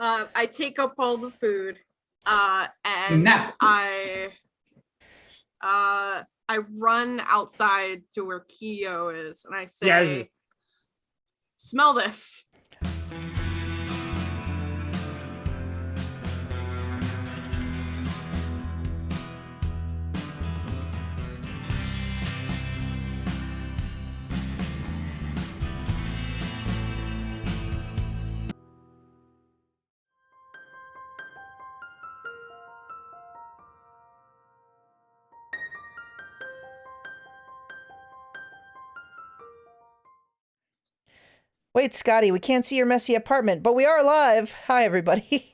I take up all the food, and I run outside to where Kiyo is, and I say, "Smell this." Wait, Scotty, we can't see your messy apartment, but we are live. Hi, everybody.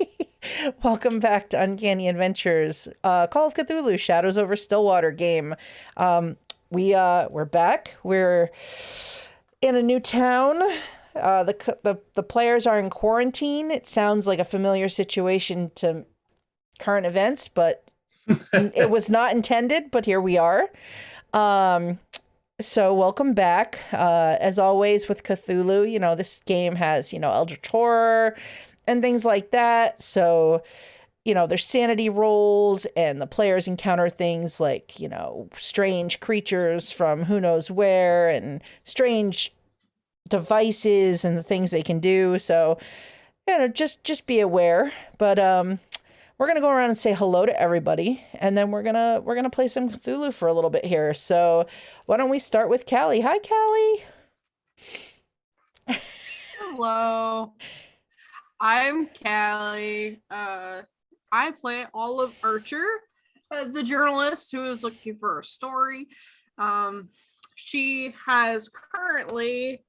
Welcome back to Uncanny Adventures, Call of Cthulhu, Shadows Over Stillwater game. We're back. We're in a new town. The players are in quarantine. It sounds like a familiar situation to current events, but it was not intended, but here we are. So welcome back. As always with Cthulhu, this game has, eldritch horror and things like that. So, there's sanity rolls and the players encounter things like, strange creatures from who knows where and strange devices and the things they can do. So, just be aware. But we're gonna go around and say hello to everybody, and then we're gonna play some Cthulhu for a little bit here. So why don't we start with Callie? Hi, Callie. Hello, I'm Callie. I play Olive Archer, the journalist who is looking for a story. She has currently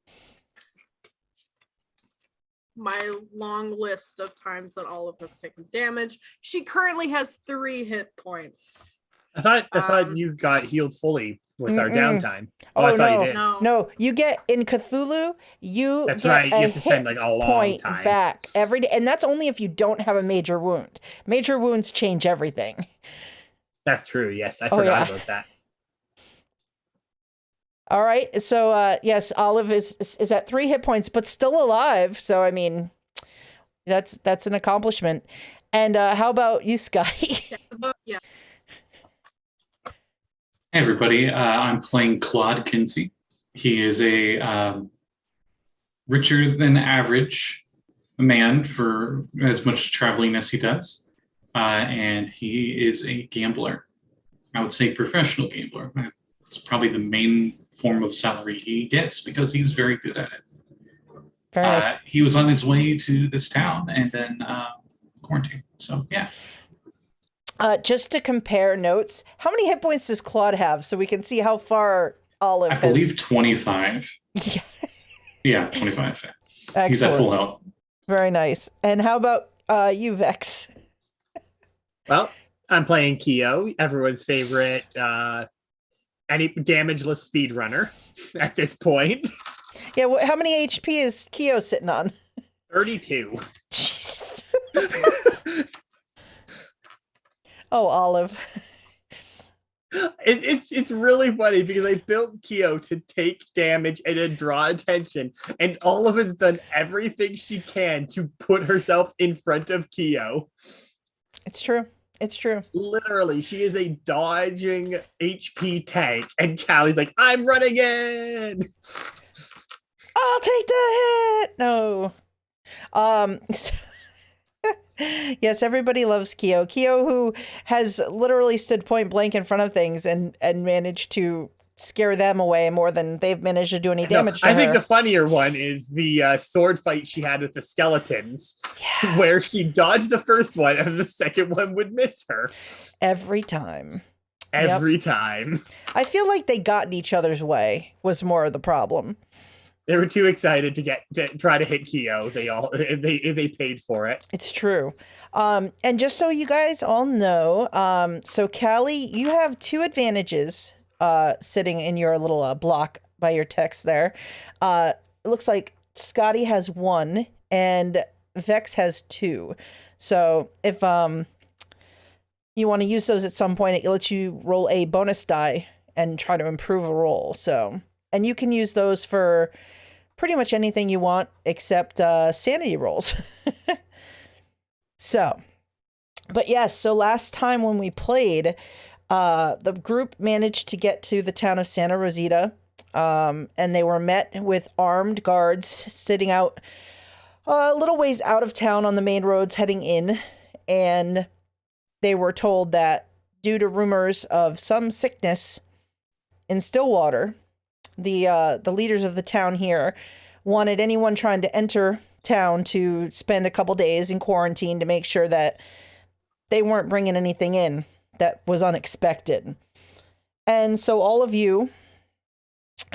my long list of times that Olive has taken damage. She currently has 3 hit points. I thought you got healed fully with our downtime. I thought no. you did. No, you get in Cthulhu. That's get right. You a have to spend like a long point time back every day, and that's only if you don't have a major wound. Major wounds change everything. That's true. Yes, I forgot about that. All right, so yes, Olive is at 3 hit points, but still alive. So I mean, that's an accomplishment. And how about you, Scotty? Yeah. Hey everybody, I'm playing Claude Kinsey. He is a richer than average man for as much traveling as he does, and he is a gambler. I would say professional gambler. It's probably the main form of salary he gets because he's very good at it. Very nice. He was on his way to this town and then quarantine. So yeah. Just to compare notes, how many hit points does Claude have so we can see how far Olive has? I believe 25. Yeah. Yeah, 25. Excellent. He's at full health. Very nice. And how about you, Vex? Well, I'm playing Kiyo, everyone's favorite any damageless speedrunner at this point. Yeah, how many HP is Kiyo sitting on? 32. Jesus. Oh, Olive. It's really funny because I built Kiyo to take damage and to draw attention, and Olive has done everything she can to put herself in front of Kiyo. It's true. It's true. Literally, she is a dodging HP tank, and Callie's like, I'm running in! I'll take the hit! No. Yes, everybody loves Kiyo. Kiyo, who has literally stood point blank in front of things and managed to scare them away more than they've managed to do any damage to her. I think the funnier one is the sword fight she had with the skeletons, where she dodged the first one and the second one would miss her. Every time. Every time. I feel like they got in each other's way was more of the problem. They were too excited to try to hit Kiyo. They paid for it. It's true. And just so you guys all know, so Callie, you have 2 advantages sitting in your little block by your text there. It looks like Scotty has 1 and Vex has 2. So if you want to use those at some point, it lets you roll a bonus die and try to improve a roll. So, and you can use those for pretty much anything you want except sanity rolls. So, but yes, so last time when we played, the group managed to get to the town of Santa Rosita, and they were met with armed guards sitting out a little ways out of town on the main roads heading in, and they were told that due to rumors of some sickness in Stillwater, the leaders of the town here wanted anyone trying to enter town to spend a couple days in quarantine to make sure that they weren't bringing anything in that was unexpected. And so all of you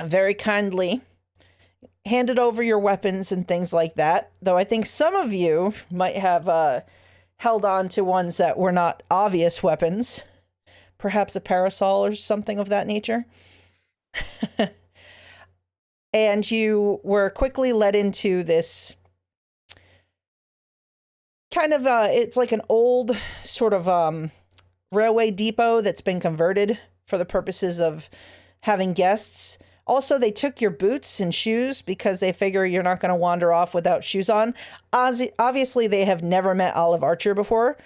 very kindly handed over your weapons and things like that, though I think some of you might have held on to ones that were not obvious weapons, perhaps a parasol or something of that nature. And you were quickly led into this kind of, it's like an old sort of railway depot that's been converted for the purposes of having guests. Also, they took your boots and shoes because they figure you're not going to wander off without shoes on. Obviously, they have never met Olive Archer before,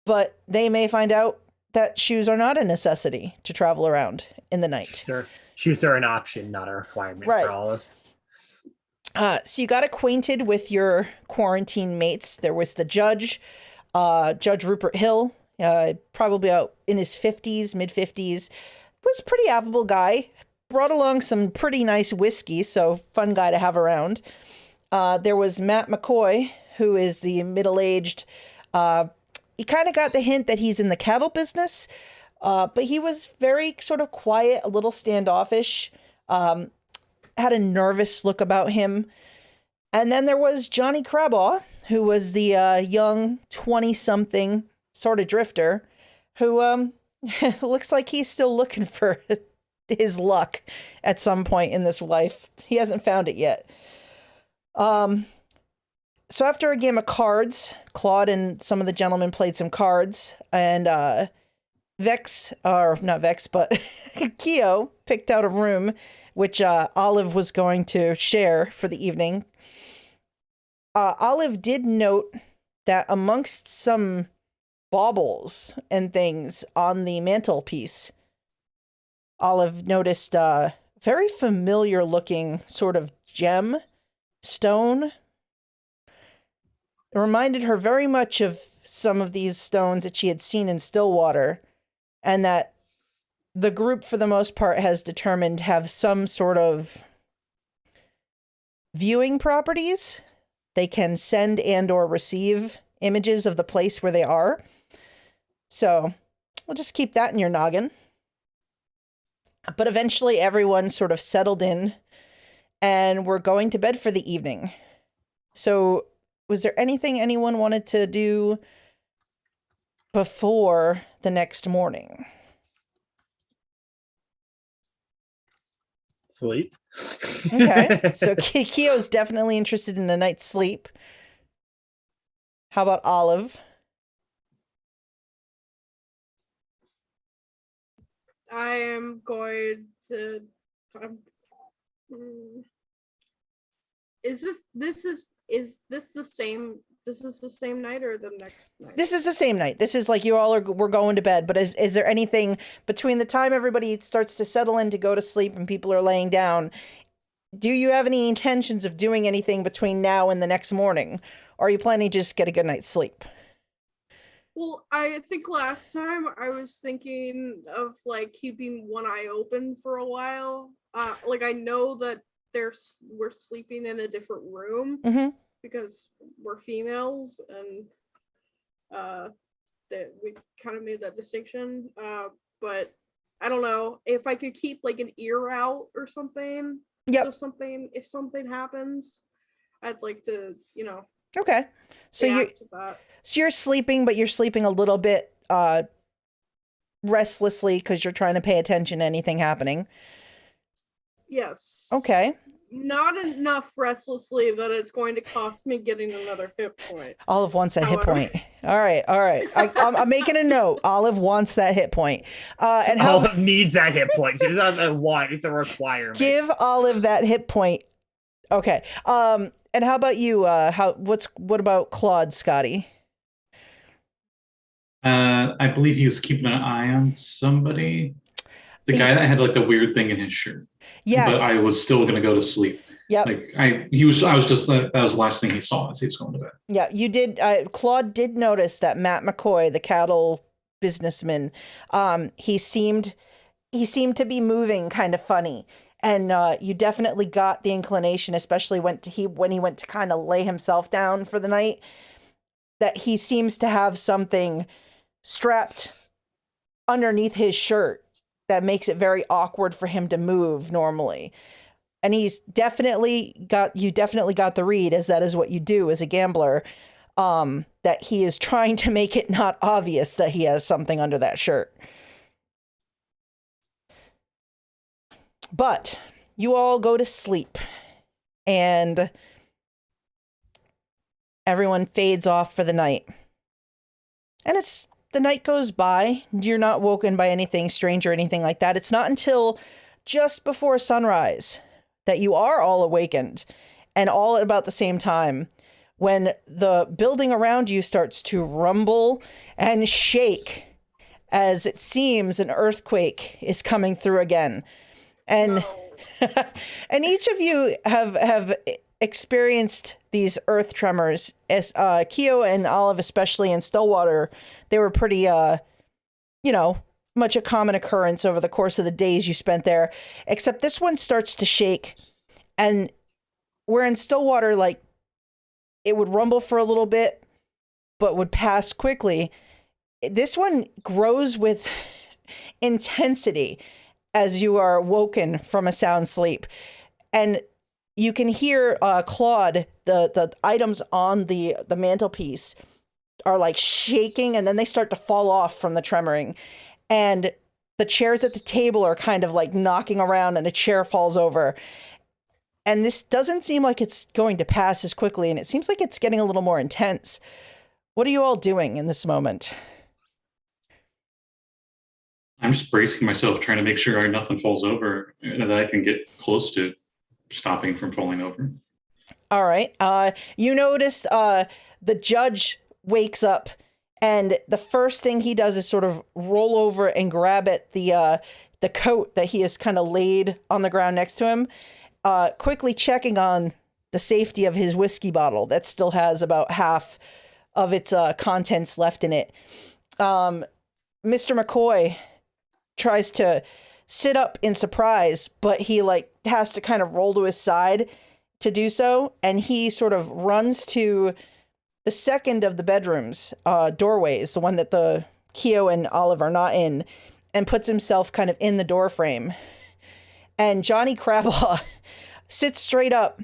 but they may find out that shoes are not a necessity to travel around in the night. Sure. Shoes are an option, not a requirement for Olive. So you got acquainted with your quarantine mates. There was the judge, Judge Rupert Hill, probably out in his 50s, mid-50s. Was a pretty affable guy. Brought along some pretty nice whiskey, so fun guy to have around. There was Matt McCoy, who is the middle-aged. You kind of got the hint that he's in the cattle business, but he was very sort of quiet, a little standoffish, had a nervous look about him. And then there was Johnny Crabaugh, who was the young 20-something sort of drifter, who looks like he's still looking for his luck at some point in this life. He hasn't found it yet. So after a game of cards, Claude and some of the gentlemen played some cards, and Kiyo picked out a room which Olive was going to share for the evening. Olive did note that amongst some baubles and things on the mantelpiece, Olive noticed a very familiar looking sort of gem stone. It reminded her very much of some of these stones that she had seen in Stillwater, and that the group, for the most part, has determined have some sort of viewing properties. They can send and or receive images of the place where they are. So we'll just keep that in your noggin. But eventually everyone sort of settled in and we're going to bed for the evening. So was there anything anyone wanted to do before the next morning? Sleep. Okay. So Kiyo's definitely interested in a night's sleep. How about Olive? I am going to. Is this the same? This is the same night or the next night? This is the same night. This is like we're going to bed. But is there anything between the time everybody starts to settle in to go to sleep and people are laying down? Do you have any intentions of doing anything between now and the next morning? Or are you planning to just get a good night's sleep? Well, I think last time I was thinking of like keeping one eye open for a while. Like I know that we're sleeping in a different room. Mm-hmm. Because we're females and that we kind of made that distinction. But I don't know if I could keep like an ear out or something. Yep. So if something happens, I'd like to, Okay. So you're sleeping, but you're sleeping a little bit restlessly because you're trying to pay attention to anything happening. Yes. Okay. Not enough restlessly that it's going to cost me getting another hit point. Olive wants that hit point. All right. I'm making a note. Olive wants that hit point. And Olive needs that hit point. She's not a want; it's a requirement. Give Olive that hit point. Okay. And how about you? What about Claude, Scotty? I believe he was keeping an eye on somebody. The guy that had like the weird thing in his shirt. Yes. But I was still gonna go to sleep. Yep. Like I was just that was the last thing he saw as he was going to bed. Yeah, you did. Claude did notice that Matt McCoy, the cattle businessman, he seemed to be moving kind of funny, and you definitely got the inclination, especially when he went to kind of lay himself down for the night, that he seems to have something strapped underneath his shirt that makes it very awkward for him to move normally. And he's definitely got the read, as that is what you do as a gambler, that he is trying to make it not obvious that he has something under that shirt. But you all go to sleep and everyone fades off for the night. And the night goes by. You're not woken by anything strange or anything like that. It's not until just before sunrise that you are all awakened, and all at about the same time, when the building around you starts to rumble and shake, as it seems an earthquake is coming through again. And and each of you have experienced these earth tremors. As Kiyo and Olive, especially in Stillwater, they were pretty much a common occurrence over the course of the days you spent there, except this one starts to shake. And where in Stillwater, like, it would rumble for a little bit, but would pass quickly. This one grows with intensity as you are woken from a sound sleep. And you can hear Claude, the items on the mantelpiece are like shaking, and then they start to fall off from the tremoring. And the chairs at the table are kind of like knocking around, and a chair falls over. And this doesn't seem like it's going to pass as quickly, and it seems like it's getting a little more intense. What are you all doing in this moment? I'm just bracing myself, trying to make sure nothing falls over, and that I can get close to stopping from falling over. All right. You noticed the judge wakes up, and the first thing he does is sort of roll over and grab at the coat that he has kind of laid on the ground next to him, quickly checking on the safety of his whiskey bottle that still has about half of its contents left in it. Mr. McCoy tries to sit up in surprise, but he has to kind of roll to his side to do so, and he sort of runs to the second of the bedrooms, doorways, the one that the Kiyo and Olive are not in, and puts himself kind of in the door frame. And Johnny Crabaugh sits straight up,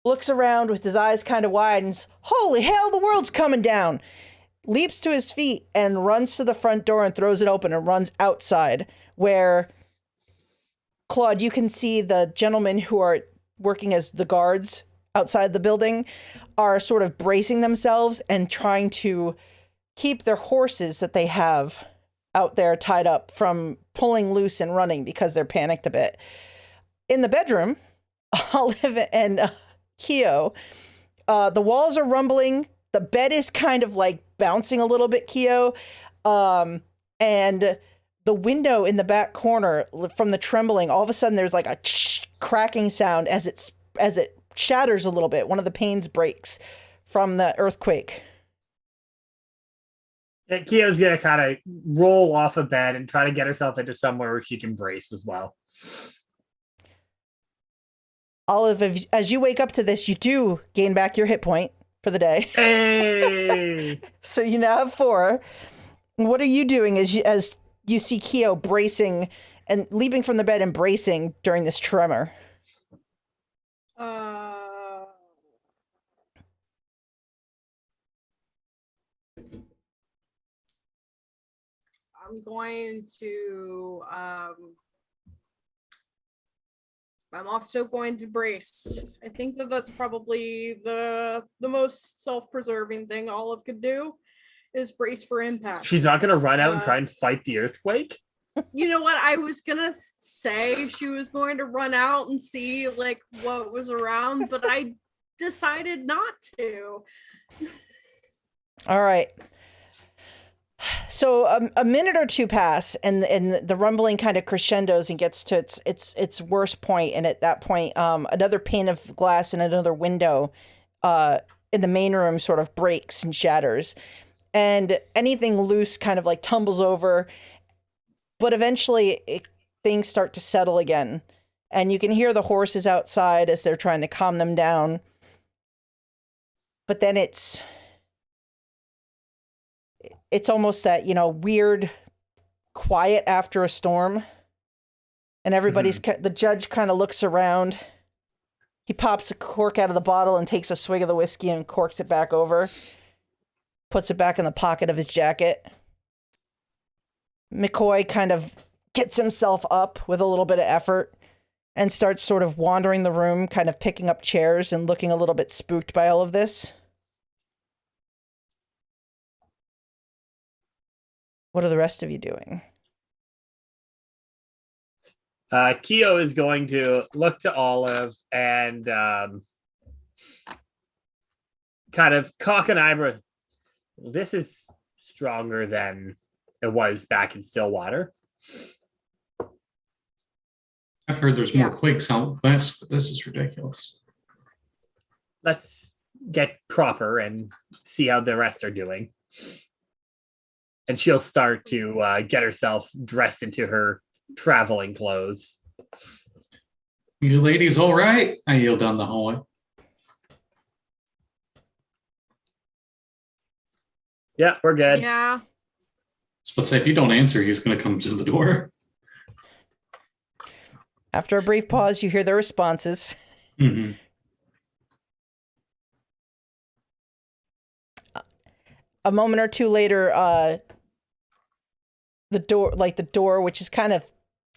looks around with his eyes kind of wide, and says, "Holy hell, the world's coming down!" Leaps to his feet and runs to the front door and throws it open and runs outside, where, Claude, you can see the gentlemen who are working as the guards outside the building are sort of bracing themselves and trying to keep their horses that they have out there tied up from pulling loose and running because they're panicked a bit. In the bedroom, Olive and Kiyo, the walls are rumbling. The bed is kind of like bouncing a little bit, Kiyo. And the window in the back corner from the trembling, all of a sudden there's like a cracking sound as it shatters a little bit. One of the panes breaks from the earthquake. And Kiyo's gonna kind of roll off of bed and try to get herself into somewhere where she can brace as well. Olive, as you wake up to this, you do gain back your hit point for the day. Hey! So you now have 4. What are you doing as you see Kiyo bracing and leaping from the bed and bracing during this tremor? I'm going to I'm also going to brace. I think that's probably the most self-preserving thing Olive could do, is brace for impact. She's not gonna run out and try and fight the earthquake? You know what? I was gonna say she was going to run out and see what was around, but I decided not to. All right. So a minute or two pass, and the rumbling kind of crescendos and gets to its worst point. And at that point, another pane of glass in another window in the main room sort of breaks and shatters, and anything loose kind of like tumbles over. But eventually, things start to settle again, and you can hear the horses outside as they're trying to calm them down. But then it's almost that, weird quiet after a storm. And everybody's, the judge kind of looks around. He pops a cork out of the bottle and takes a swig of the whiskey and corks it back over. Puts it back in the pocket of his jacket. McCoy kind of gets himself up with a little bit of effort and starts sort of wandering the room, kind of picking up chairs and looking a little bit spooked by all of this. What are the rest of you doing? Kiyo is going to look to Olive and kind of cock an eyebrow. This is stronger than it was back in Stillwater. I've heard there's more quakes out west, but this is ridiculous. Let's get proper and see how the rest are doing. And she'll start to get herself dressed into her traveling clothes. You ladies all right? I yelled down the hallway. Yeah, we're good. Yeah. But say if you don't answer, he's going to come to the door. After a brief pause, you hear their responses. Mm-hmm. A moment or two later, the door, which is kind of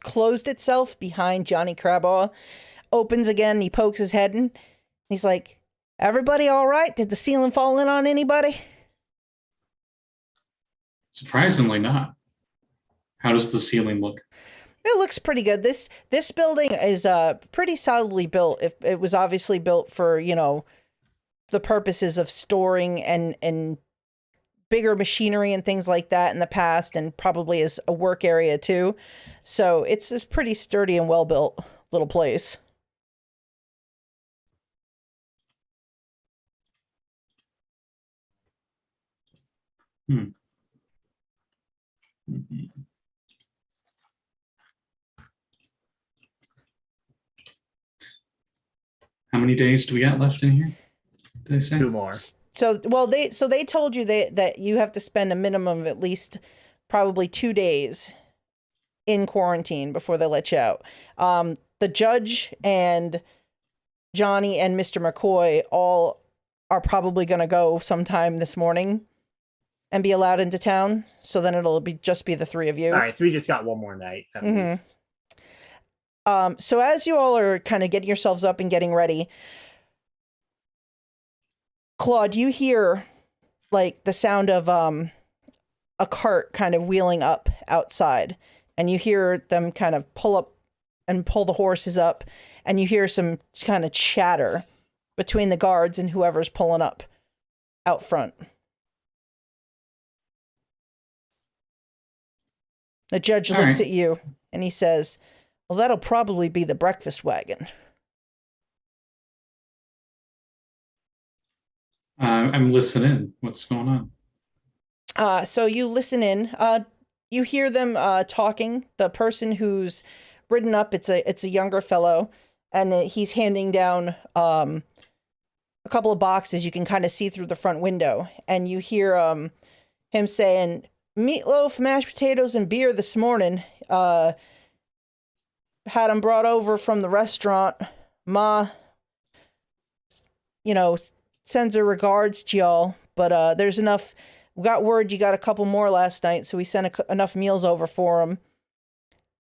closed itself behind Johnny Crabaugh, opens again. He pokes his head in. He's like, "Everybody all right? Did the ceiling fall in on anybody?" Surprisingly not. How does the ceiling look? It looks pretty good. This building is pretty solidly built. It was obviously built for, the purposes of storing and bigger machinery and things like that in the past, and probably as a work area too. So it's a pretty sturdy and well built little place. Mm-hmm. How many days do we got left in here? Did I say 2 more? So they told you that you have to spend a minimum of at least probably 2 days in quarantine before they let you out. The judge and Johnny and Mr. McCoy all are probably going to go sometime this morning and be allowed into town. So then it'll just be the 3 of you. All right, so we just got 1 more night at least. So as you all are kind of getting yourselves up and getting ready, Claude, you hear like the sound of a cart kind of wheeling up outside, and you hear them kind of pull up and pull the horses up, and you hear some kind of chatter between the guards and whoever's pulling up out front. The judge looks at you and he says, "Well, that'll probably be the breakfast wagon." I'm listening. What's going on? So you listen in. You hear them talking. The person who's ridden up, it's a younger fellow, and he's handing down a couple of boxes. You can kind of see through the front window, and you hear him saying, "Meatloaf, mashed potatoes, and beer this morning. Had them brought over from the restaurant. Ma, sends her regards to y'all, but there's enough. We got word you got a couple more last night, so we sent enough meals over for them."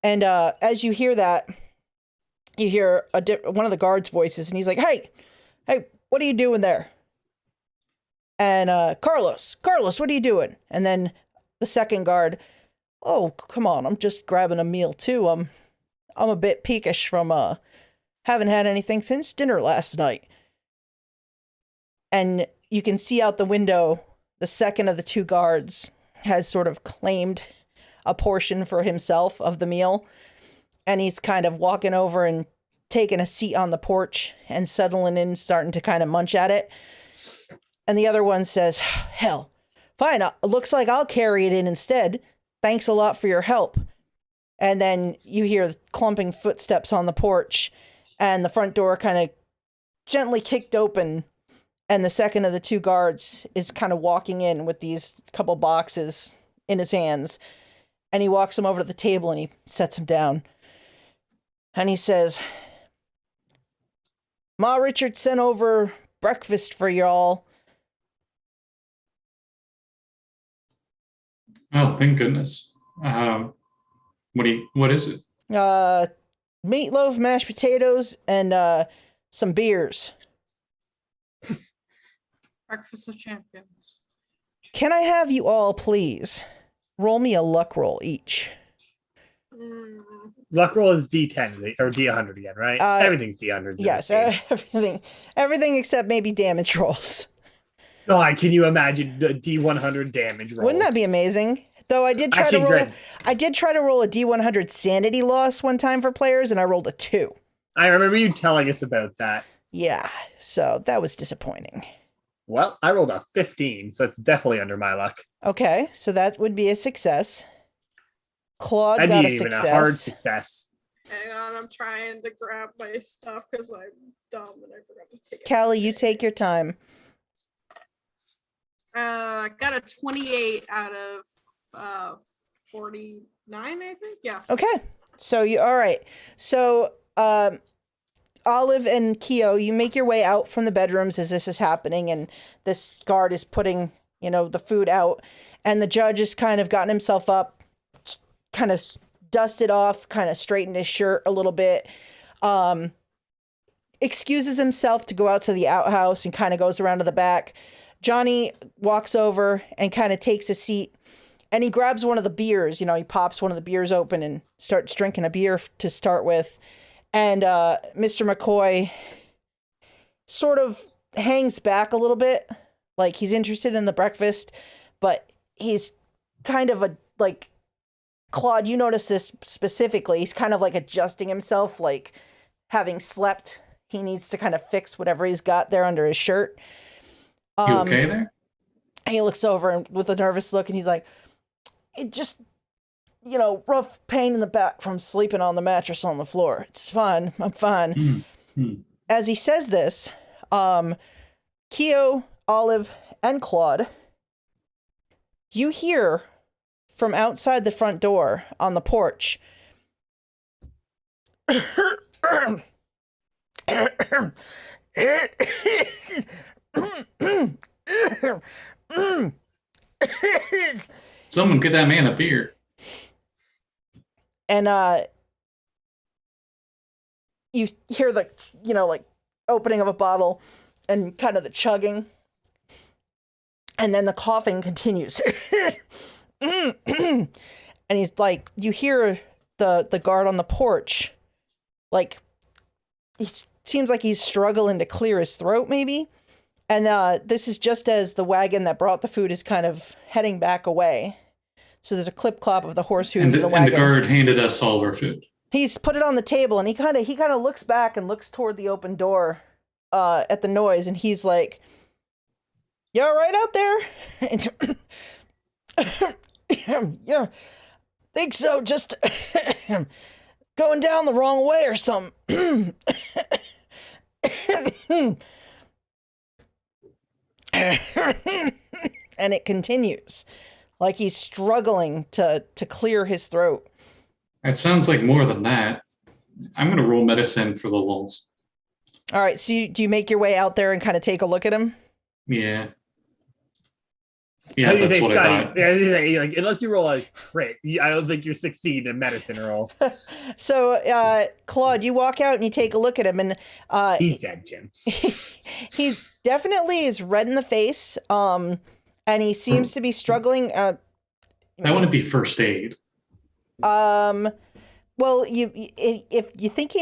And as you hear that, you hear one of the guards' voices, and he's like, hey, what are you doing there?" And Carlos, what are you doing?" And then the second guard, "Oh, come on, I'm just grabbing a meal too. I'm a bit peakish from haven't had anything since dinner last night." And you can see out the window the second of the 2 guards. has sort of claimed a portion for himself of the meal. And he's kind of walking over and taking a seat on the porch and settling in, starting to kind of munch at it. And the other one says, hell, fine, looks like I'll carry it in instead. Thanks a lot for your help. And then you hear clumping footsteps on the porch, and the front door kind of gently kicked open, and the second of the two guards is kind of walking in with these couple boxes in his hands, and he walks them over to the table and he sets them down. And he says, Ma Richard sent over breakfast for y'all. Oh, thank goodness. What is it? Meatloaf, mashed potatoes, and some beers. Breakfast of champions. Can I have you all, please, roll me a luck roll each? Luck roll is D10 or D100 again, right? Everything's D100. Yes, everything except maybe damage rolls. God, can you imagine the D100 damage rolls? Wouldn't that be amazing? Though I did try to roll a D100 sanity loss one time for players, and I rolled a 2. I remember you telling us about that. Yeah, so that was disappointing. Well, I rolled a 15, so it's definitely under my luck. Okay, so that would be a success. Claude That'd got be a even success. a hard success. Hang on, I'm trying to grab my stuff because I'm dumb and I forgot to take it. Callie, you take your time. I got a 28 out of 49, I think. Yeah. Okay, so you all right. So Olive and Kiyo, you make your way out from the bedrooms as this is happening, and this guard is putting, the food out, and the judge has kind of gotten himself up, kind of dusted off, kind of straightened his shirt a little bit, excuses himself to go out to the outhouse and kind of goes around to the back. Johnny walks over and kind of takes a seat, and he grabs one of the beers. He pops one of the beers open and starts drinking a beer to start with. And Mr. McCoy sort of hangs back a little bit, like he's interested in the breakfast, but he's kind of Claude, you notice this specifically. He's kind of adjusting himself, like having slept. He needs to kind of fix whatever he's got there under his shirt. You okay there? He looks over and with a nervous look, and he's like, it just, rough pain in the back from sleeping on the mattress on the floor. It's fine. I'm fine. As he says this, Kiyo, Olive, and Claude, you hear from outside the front door on the porch, someone get that man a beer. and you hear the opening of a bottle and kind of the chugging, and then the coughing continues. And he's like, you hear the guard on the porch, he seems like he's struggling to clear his throat maybe. And this is just as the wagon that brought the food is kind of heading back away. So there's a clip clop of the horse hooves in the wagon. And the guard handed us all of our food. He's put it on the table, and he kind of looks back and looks toward the open door at the noise, and he's like, "You all right out there?" And yeah, think so. Just going down the wrong way or something. And it continues, like he's struggling to clear his throat. It sounds like more than that. I'm going to roll medicine for the lulz. All right, so do you make your way out there and kind of take a look at him? Yeah. Yeah, that's what I thought. Yeah, unless you roll a crit, I don't think you're succeeding in medicine roll. So, Claude, you walk out and you take a look at him, and he's dead, Jim. He definitely is red in the face, and he seems to be struggling. That wouldn't be first aid. Well, if you think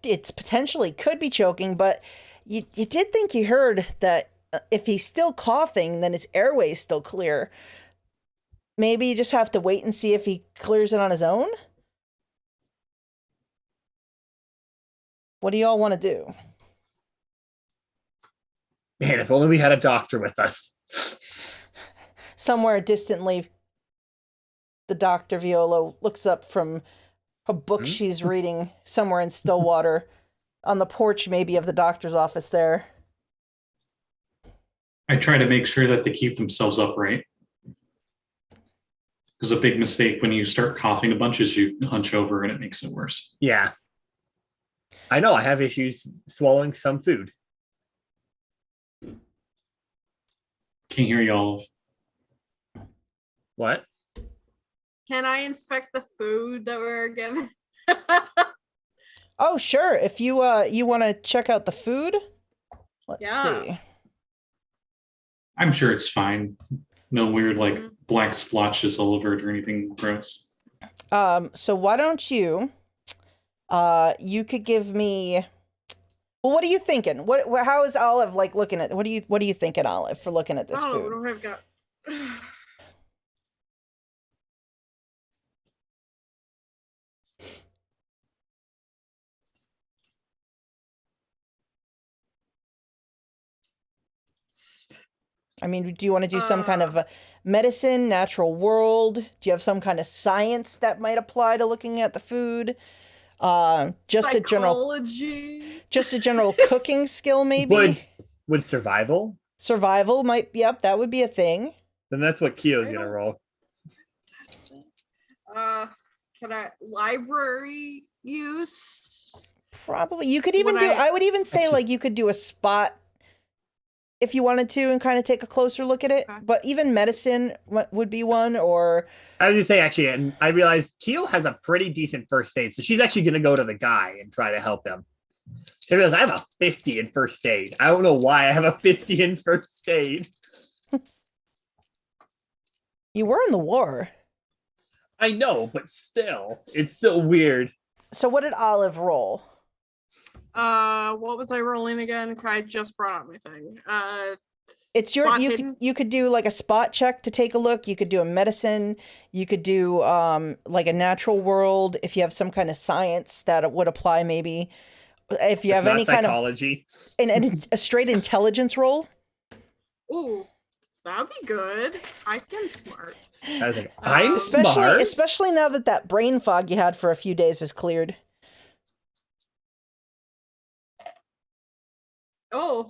it's potentially could be choking, but you did think you heard that if he's still coughing, then his airway's still clear. maybe you just have to wait and see if he clears it on his own? What do y'all want to do? Man, if only we had a doctor with us. Somewhere distantly, the Dr. Viola looks up from a book she's reading somewhere in Stillwater, on the porch maybe of the doctor's office there. I try to make sure that they keep themselves upright. Because a big mistake when you start coughing a bunch is you hunch over and it makes it worse. Yeah. I know, I have issues swallowing some food. Can't hear y'all. What? Can I inspect the food that we're given? Oh, sure. If you you want to check out the food, let's see. I'm sure it's fine. No weird like black splotches all over it or anything gross. So why don't you you could give me, well, what are you thinking? How is Olive like looking at, what are you thinking, Olive, for looking at this food? What I've got. I mean, do you want to do some kind of medicine, natural world? Do you have some kind of science that might apply to looking at the food? Just Psychology. a general cooking skill, maybe? Would survival? Survival might be up. That would be a thing. Then that's what Kiyo's gonna roll. Can I library use? Probably. You could even I would even say, like, you could do a spot if you wanted to and kind of take a closer look at it. Okay. But even medicine would be one, or... I was going to say, actually, and I realized Kiyo has a pretty decent first aid, so she's actually going to go to the guy and try to help him. I realized I have a 50 in first aid. I don't know why I have a 50 in first aid. You were in the war. I know, but still, it's still weird. So what did Olive roll? What was I rolling again? I just brought up my thing. It's your you could do like a spot check to take a look. You could do a medicine. You could do like a natural world if you have some kind of science that would apply. Maybe if you have any kind of psychology, and a straight intelligence roll. Ooh, that'd be good. I am smart. I was like, I'm smart. Especially now that brain fog you had for a few days is cleared. Oh.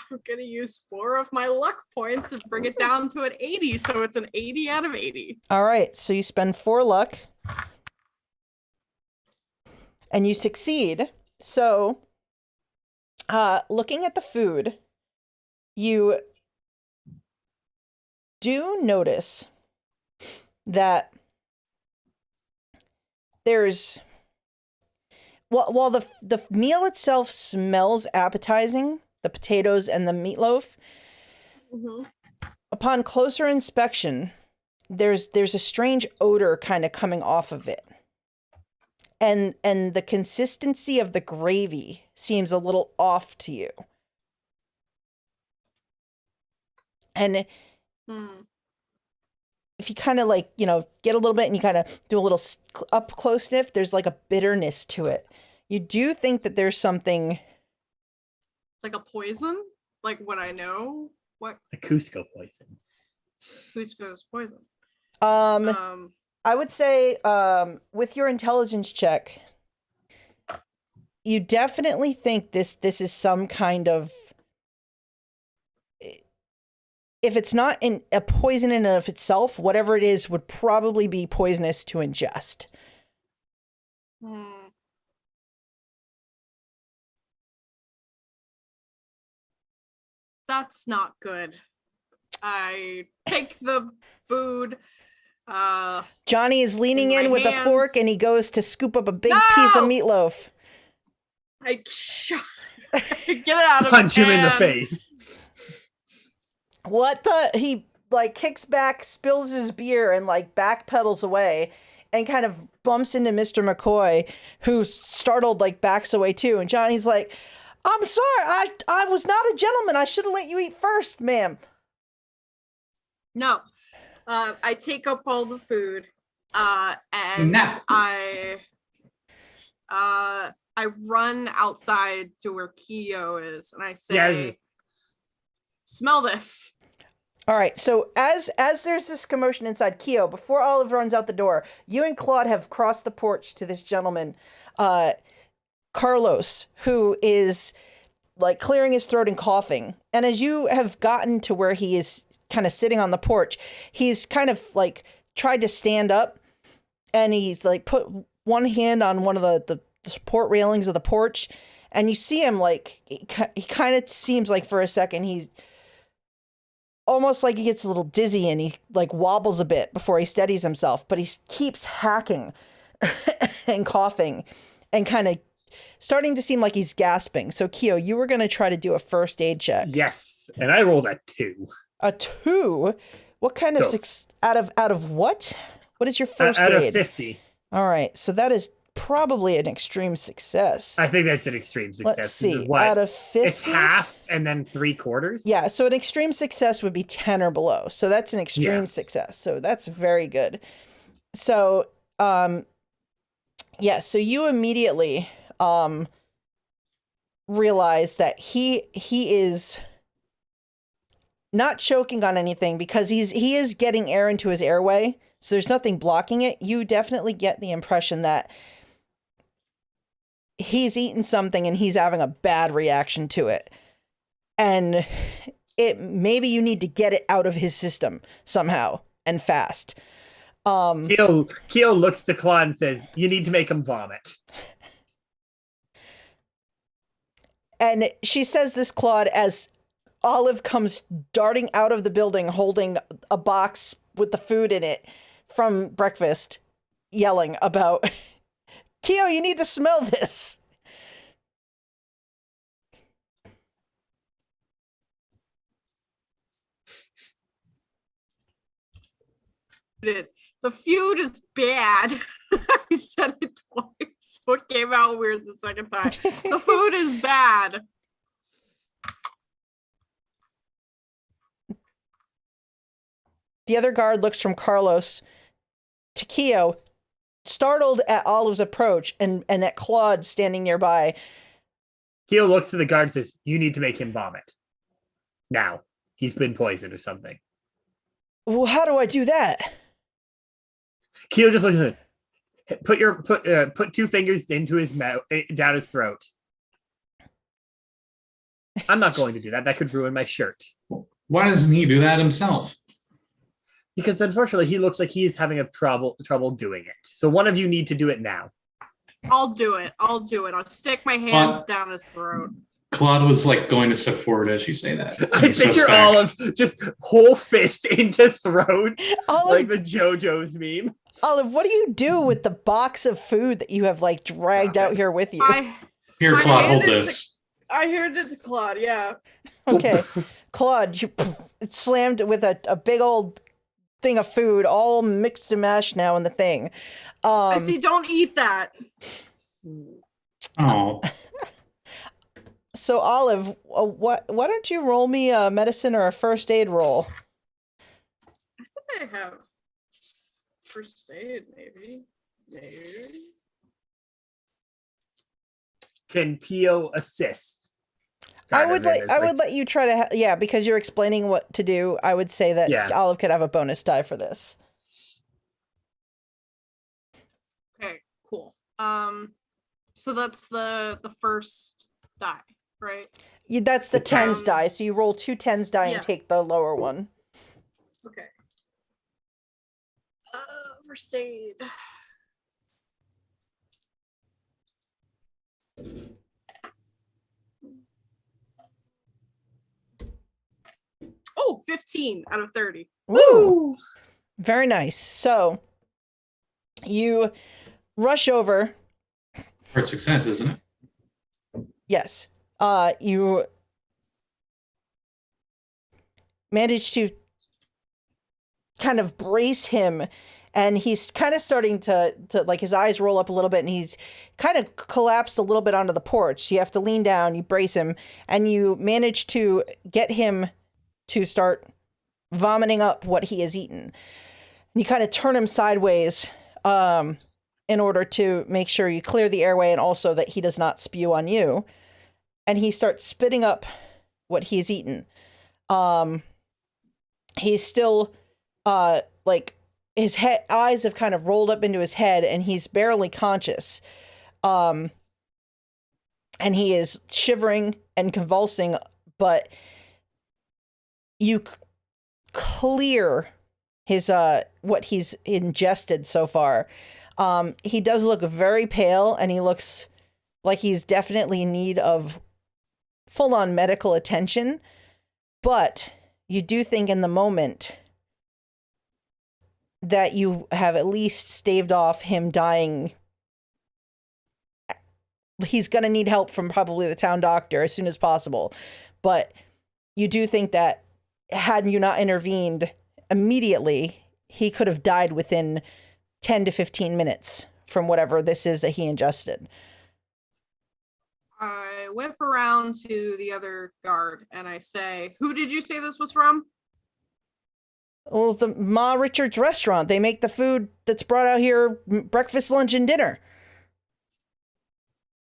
I'm going to use 4 of my luck points to bring it down to an 80, so it's an 80 out of 80. All right, so you spend 4 luck. And you succeed. So, looking at the food, you do notice that there's... While the meal itself smells appetizing, the potatoes and the meatloaf, upon closer inspection, there's a strange odor kind of coming off of it. And the consistency of the gravy seems a little off to you. And if you kind of like, get a little bit and you kind of do a little up close sniff, there's like a bitterness to it. You do think that there's something... Like a poison? Like what I know? What? A Cusco poison. Cusco's poison. I would say with your intelligence check, you definitely think this is some kind of... If it's not a poison in and of itself, whatever it is would probably be poisonous to ingest. That's not good. I take the food. Johnny is leaning in with a fork and he goes to scoop up a big piece of meatloaf. Get it out of Punch him in the face. He like kicks back, spills his beer, and like backpedals away and kind of bumps into Mr. McCoy, who's startled, like backs away too. And Johnny's like, I'm sorry. I was not a gentleman. I should have let you eat first, ma'am. No. I take up all the food. And Nap. I run outside to where Kiyo is, and I say, Yeah. "Smell this." All right. So as there's this commotion inside, Kiyo, before Olive runs out the door, you and Claude have crossed the porch to this gentleman, Carlos, who is like clearing his throat and coughing. And as you have gotten to where he is kind of sitting on the porch, he's kind of like tried to stand up, and he's like put one hand on one of the support railings of the porch, and you see him like he kind of seems like for a second he's almost like he gets a little dizzy and he like wobbles a bit before he steadies himself, but he keeps hacking and coughing and kind of starting to seem like he's gasping. So Kiyo, you were going to try to do a first aid check. Yes, and I rolled a 2. A 2? What kind of out of what? What is your first out aid? of 50? All right, so that is probably an extreme success. I think that's an extreme success. Let's This is see. what? Out of 50? It's half and then 3/4. Yeah, so an extreme success would be 10 or below. So that's an extreme success. So that's very good. So, yeah, so you immediately realize that he is not choking on anything because he is getting air into his airway. So there's nothing blocking it. You definitely get the impression that he's eaten something and he's having a bad reaction to it. And maybe you need to get it out of his system somehow and fast. Kiyo looks to Claude and says, "You need to make him vomit." And she says this, Claude, as Olive comes darting out of the building holding a box with the food in it from breakfast, yelling about, "Kiyo, you need to smell this." The feud is bad. I said it twice, so it came out weird the second time. The food is bad. The other guard looks from Carlos to Kiyo, startled at Olive's approach and at Claude standing nearby. Kiyo looks to the guard and says, "You need to make him vomit. Now. He's been poisoned or something." Well, how do I do that? Kiyo just looks at it. Put 2 fingers into his mouth, down his throat. I'm not going to do that. That could ruin my shirt. Why doesn't he do that himself? Because unfortunately, he looks like he is having trouble doing it. So one of you need to do it now. I'll do it. I'll stick my hands down his throat. Claude was like going to step forward as you say that. I picture Olive just whole fist into throat, Olive, like the JoJo's meme. Olive, what do you do with the box of food that you have like dragged out here with you? Here, I Claude, hold handed this. I handed it to Claude, yeah. Okay, Claude, it's slammed with a big old thing of food, all mixed and mashed now in the thing. I see, don't eat that. Oh. So Olive, why don't you roll me a medicine or a first aid roll? I think I have first aid, maybe. Can Kiyo assist? I would let you try to because you're explaining what to do. I would say that Olive could have a bonus die for this. Okay, cool. So that's the first die, right? That's the tens die. So you roll 2 tens die and take the lower one. Okay. First aid. Oh, 15 out of 30. Woo! Very nice. So you rush over. For success, isn't it? Yes. You manage to kind of brace him and he's kind of starting to like his eyes roll up a little bit, and he's kind of collapsed a little bit onto the porch. You have to lean down, you brace him, and you manage to get him to start vomiting up what he has eaten. And you kind of turn him sideways in order to make sure you clear the airway and also that he does not spew on you. And he starts spitting up what he's eaten. He's still like his eyes have kind of rolled up into his head, and he's barely conscious. And he is shivering and convulsing, but you clear his what he's ingested so far. He does look very pale, and he looks like he's definitely in need of full-on medical attention, but you do think in the moment that you have at least staved off him dying. He's going to need help from probably the town doctor as soon as possible. But you do think that had you not intervened immediately, he could have died within 10 to 15 minutes from whatever this is that he ingested. I whip around to the other guard and I say, who did you say this was from? Well, the Ma Richards restaurant. They make the food that's brought out here breakfast, lunch, and dinner.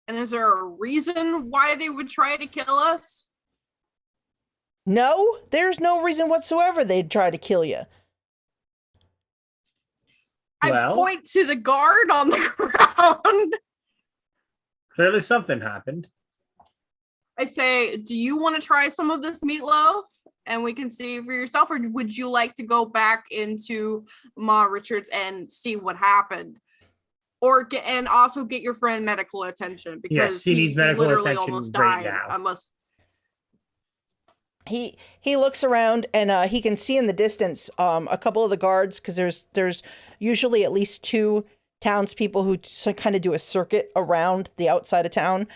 And is there a reason why they would try to kill us? No, there's no reason whatsoever they'd try to kill you. I point to the guard on the ground. Clearly something happened. I say, do you want to try some of this meatloaf? And we can see for yourself, or would you like to go back into Ma Richards and see what happened? Or and also get your friend medical attention, because yes, he needs medical literally attention almost right died, now. unless he looks around, and he can see in the distance a couple of the guards, because there's usually at least two townspeople who kind of do a circuit around the outside of town,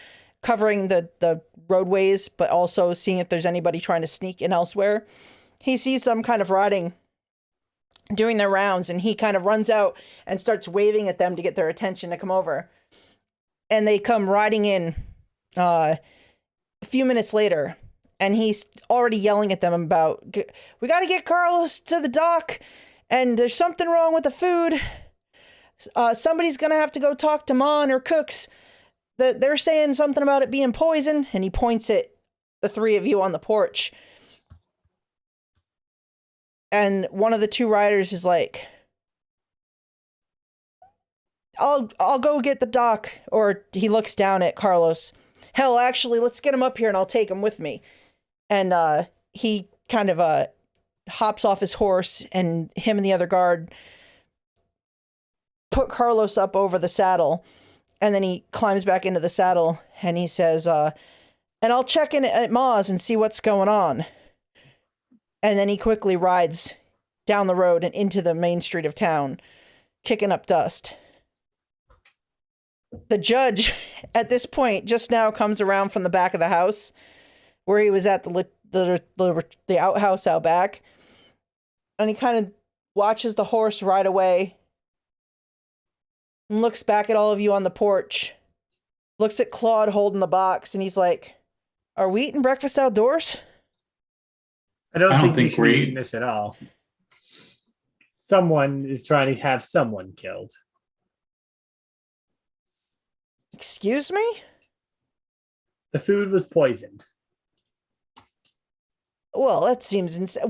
covering the roadways, but also seeing if there's anybody trying to sneak in elsewhere. He sees them kind of doing their rounds, and he kind of runs out and starts waving at them to get their attention to come over. And they come riding in a few minutes later, and he's already yelling at them about, we got to get Carlos to the dock, and there's something wrong with the food. Somebody's going to have to go talk to Ma and her cooks. They're saying something about it being poison, and he points at the three of you on the porch. And one of the two riders is like, I'll go get the doc. Or he looks down at Carlos. Hell, actually, let's get him up here and I'll take him with me. And he kind of hops off his horse, and him and the other guard put Carlos up over the saddle. And then he climbs back into the saddle, and he says, and I'll check in at Ma's and see what's going on. And then he quickly rides down the road and into the main street of town, kicking up dust. The judge, at this point, just now comes around from the back of the house, where he was at the outhouse out back. And he kind of watches the horse ride away, and looks back at all of you on the porch, looks at Claude holding the box, and he's like, are we eating breakfast outdoors? I don't think we're eating this at all. Someone is trying to have someone killed. Excuse me? The food was poisoned. Well, that seems insane.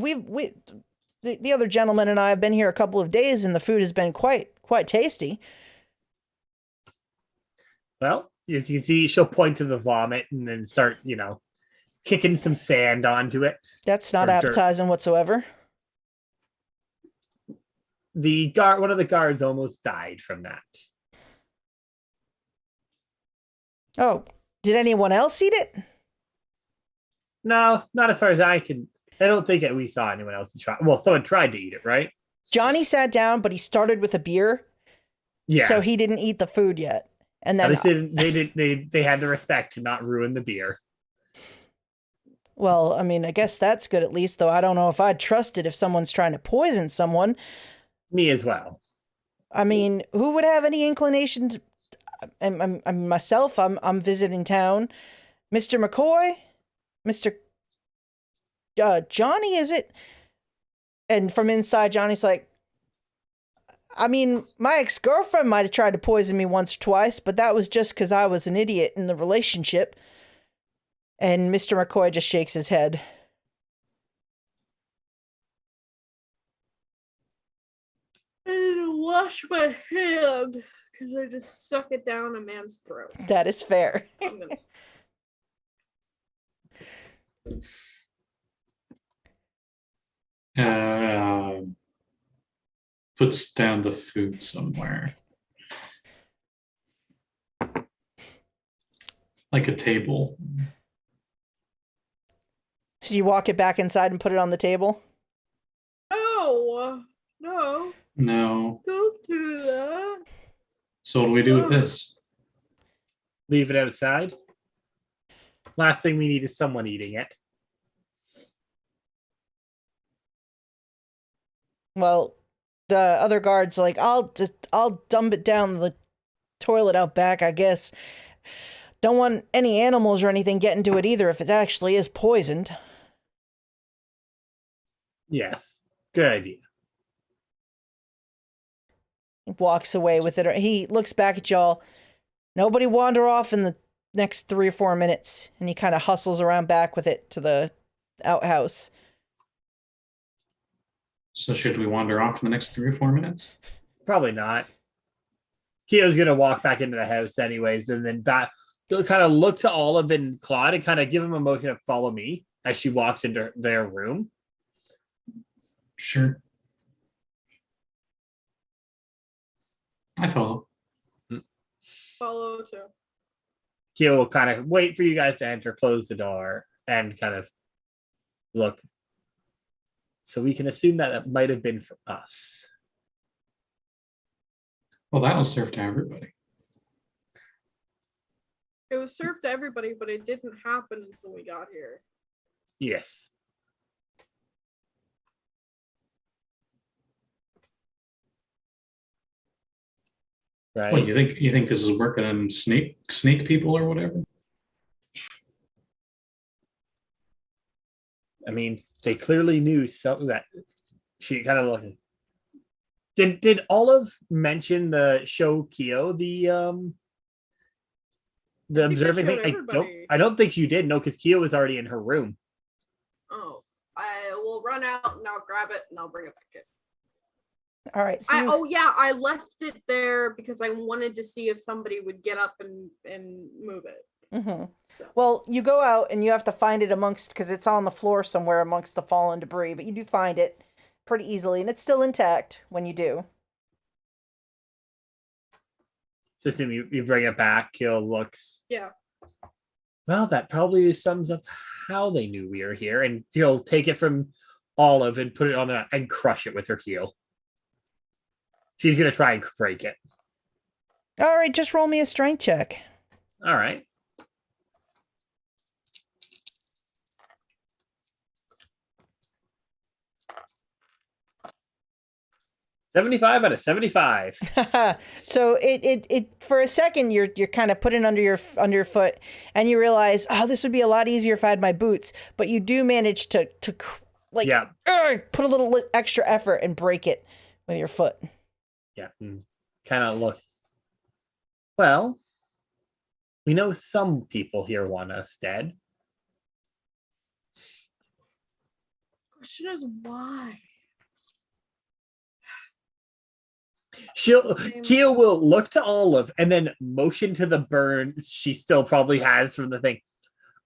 The other gentleman and I have been here a couple of days, and the food has been quite tasty. Well, as you can see, she'll point to the vomit and then start, kicking some sand onto it. That's not appetizing whatsoever. One of the guards almost died from that. Oh, did anyone else eat it? No, not as far as I can. I don't think that we saw anyone else try. Well, someone tried to eat it, right? Johnny sat down, but he started with a beer. Yeah. So he didn't eat the food yet. And then they had the respect to not ruin the beer. Well, I mean, I guess that's good at least, though I don't know if I'd trust it if someone's trying to poison someone. Me as well. I mean, who would have any inclination to... I'm myself. I'm visiting town. Mr. McCoy? Mr. Johnny, is it? And from inside, Johnny's like, I mean, my ex-girlfriend might have tried to poison me once or twice, but that was just because I was an idiot in the relationship. And Mr. McCoy just shakes his head. I need to wash my hand because I just stuck it down a man's throat. That is fair. I'm gonna... Puts down the food somewhere. Like a table. So you walk it back inside and put it on the table? No, No. don't do that. So what do we do with this? Leave it outside. Last thing we need is someone eating it. Well, the other guard's like, I'll dump it down the toilet out back, I guess. Don't want any animals or anything getting to it either if it actually is poisoned. Yes, good idea. He walks away with it. He looks back at y'all. Nobody wander off in the next 3 or 4 minutes. And he kind of hustles around back with it to the outhouse. So should we wander off in the next 3 or 4 minutes? Probably not. Kiyo's gonna walk back into the house anyways, and then back. He'll kind of look to Olive and Claude and kind of give him a motion of follow me as she walks into their room. Sure. I follow. Follow too. Kiyo will kind of wait for you guys to enter, close the door, and kind of look. So we can assume that it might have been for us. Well, that was served to everybody. It was served to everybody, but it didn't happen until we got here. Yes. Right. What, you think this is work of them snake people or whatever? I mean, they clearly knew something that she kind of looked. Did Olive mention the show Kiyo the I think I observing showed thing? everybody. I don't think you did. No, because Kiyo was already in her room. Oh, I will run out and I'll grab it and I'll bring it back in. All right. So I left it there because I wanted to see if somebody would get up and move it. Mm-hmm. So. Well, you go out and you have to find it amongst, because it's on the floor somewhere amongst the fallen debris, but you do find it pretty easily, and it's still intact when you do. So assume you bring it back. Kiyo looks. Yeah. Well, that probably sums up how they knew we were here, and he'll take it from Olive and put it on that and crush it with her heel. She's gonna try and break it. All right, just roll me a strength check. All right. $75 out of 75. So it for a second you're kind of putting under your foot, and you realize, oh, this would be a lot easier if I had my boots. But you do manage to like put a little extra effort and break it with your foot. Yeah, kind of looks. Well, we know some people here want us dead. Question is why? Kiyo will look to Olive and then motion to the burn she still probably has from the thing.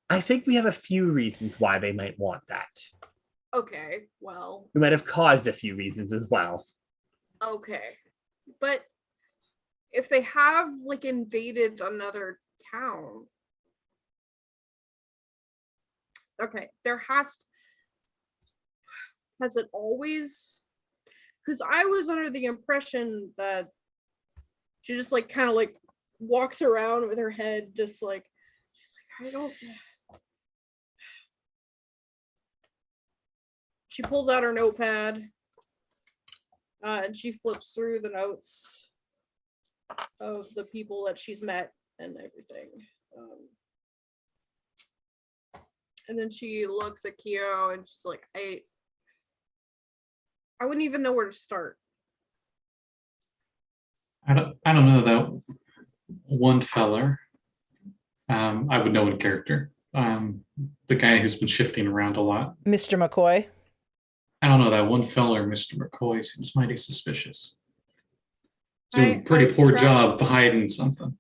I think we have a few reasons why they might want that. Okay, well. We might have caused a few reasons as well. Okay. But if they have like invaded another town. Okay, has it always, because I was under the impression that she just like kind of like walks around with her head just like, she's like, I don't. She pulls out her notepad. And she flips through the notes of the people that she's met and everything. And then she looks at Kiyo and she's like, I wouldn't even know where to start. I don't know that one feller. I would know in character. The guy who's been shifting around a lot. Mr. McCoy. I don't know that one feller, Mr. McCoy, seems mighty suspicious. Doing a pretty poor job of hiding something.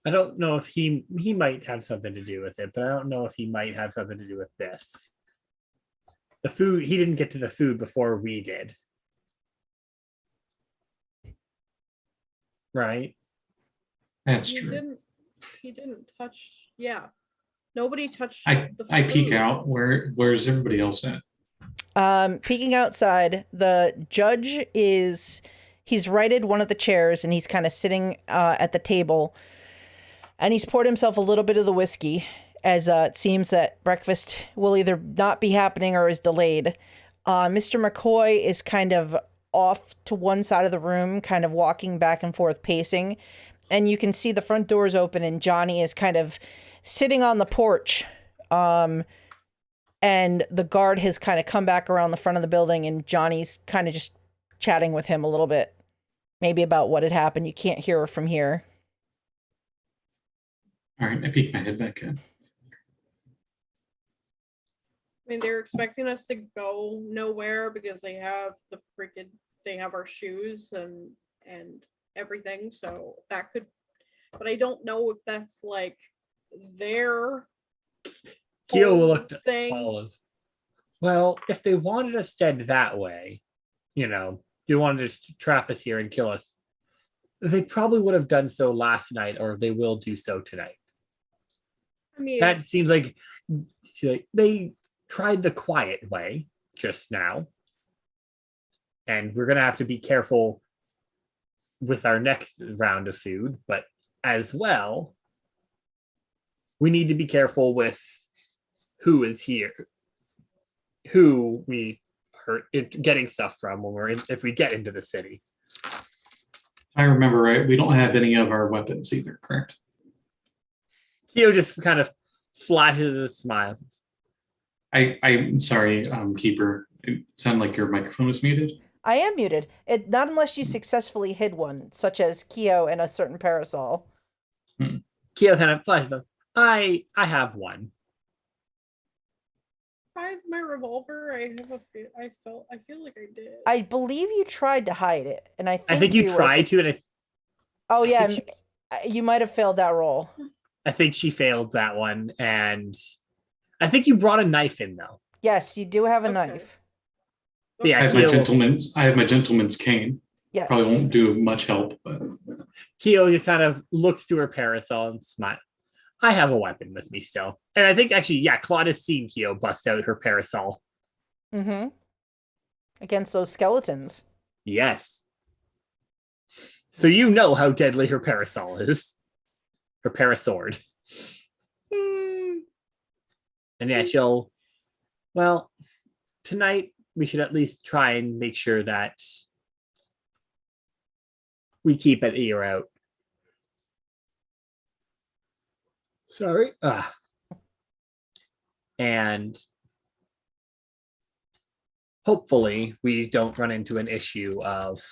I don't know if he might have something to do with it, but I don't know if he might have something to do with this. The food, he didn't get to the food before we did. Right? That's true. He didn't touch. Yeah. Nobody touched I peek out. Where's everybody else at? Peeking outside, the judge he's righted one of the chairs and he's kind of sitting at the table, and he's poured himself a little bit of the whiskey, as it seems that breakfast will either not be happening or is delayed. Mr. McCoy is kind of off to one side of the room, kind of walking back and forth, pacing, and you can see the front doors open and Johnny is kind of sitting on the porch. And the guard has kind of come back around the front of the building, and Johnny's kind of just chatting with him a little bit, maybe about what had happened. You can't hear her from here. All right, I peek my head back in. I mean, they're expecting us to go nowhere because they have our shoes and everything. So that could, but I don't know if that's like their Kiyo looked at thing. Olive. Well, if they wanted us dead that way, they wanted to trap us here and kill us, they probably would have done so last night, or they will do so tonight. I mean, that seems like they tried the quiet way just now. And we're going to have to be careful with our next round of food, but as well, we need to be careful with who is here, who we are getting stuff from if we get into the city. I remember right. We don't have any of our weapons either, correct? Kiyo just kind of flashes a smile. I'm sorry, Keeper. It sounded like your microphone was muted. I am muted. Not unless you successfully hid one, such as Kiyo and a certain parasol. Kiyo kind of flashes. I have one. I have my revolver. I feel like I did. I believe you tried to hide it, and I think you tried to, and oh yeah, you might have failed that roll. I think she failed that one, and I think you brought a knife in though. Yes, you do have a knife. Okay. Yeah, I have my gentleman's cane. Yes. Probably won't do much help, but Kiyo kind of looks to her parasol and smiles. I have a weapon with me still. And I think actually, Claude has seen Kiyo bust out her parasol. Mm-hmm. Against those skeletons. Yes. So you know how deadly her parasol is. Her parasword. And tonight we should at least try and make sure that we keep an ear out. Sorry. And hopefully we don't run into an issue of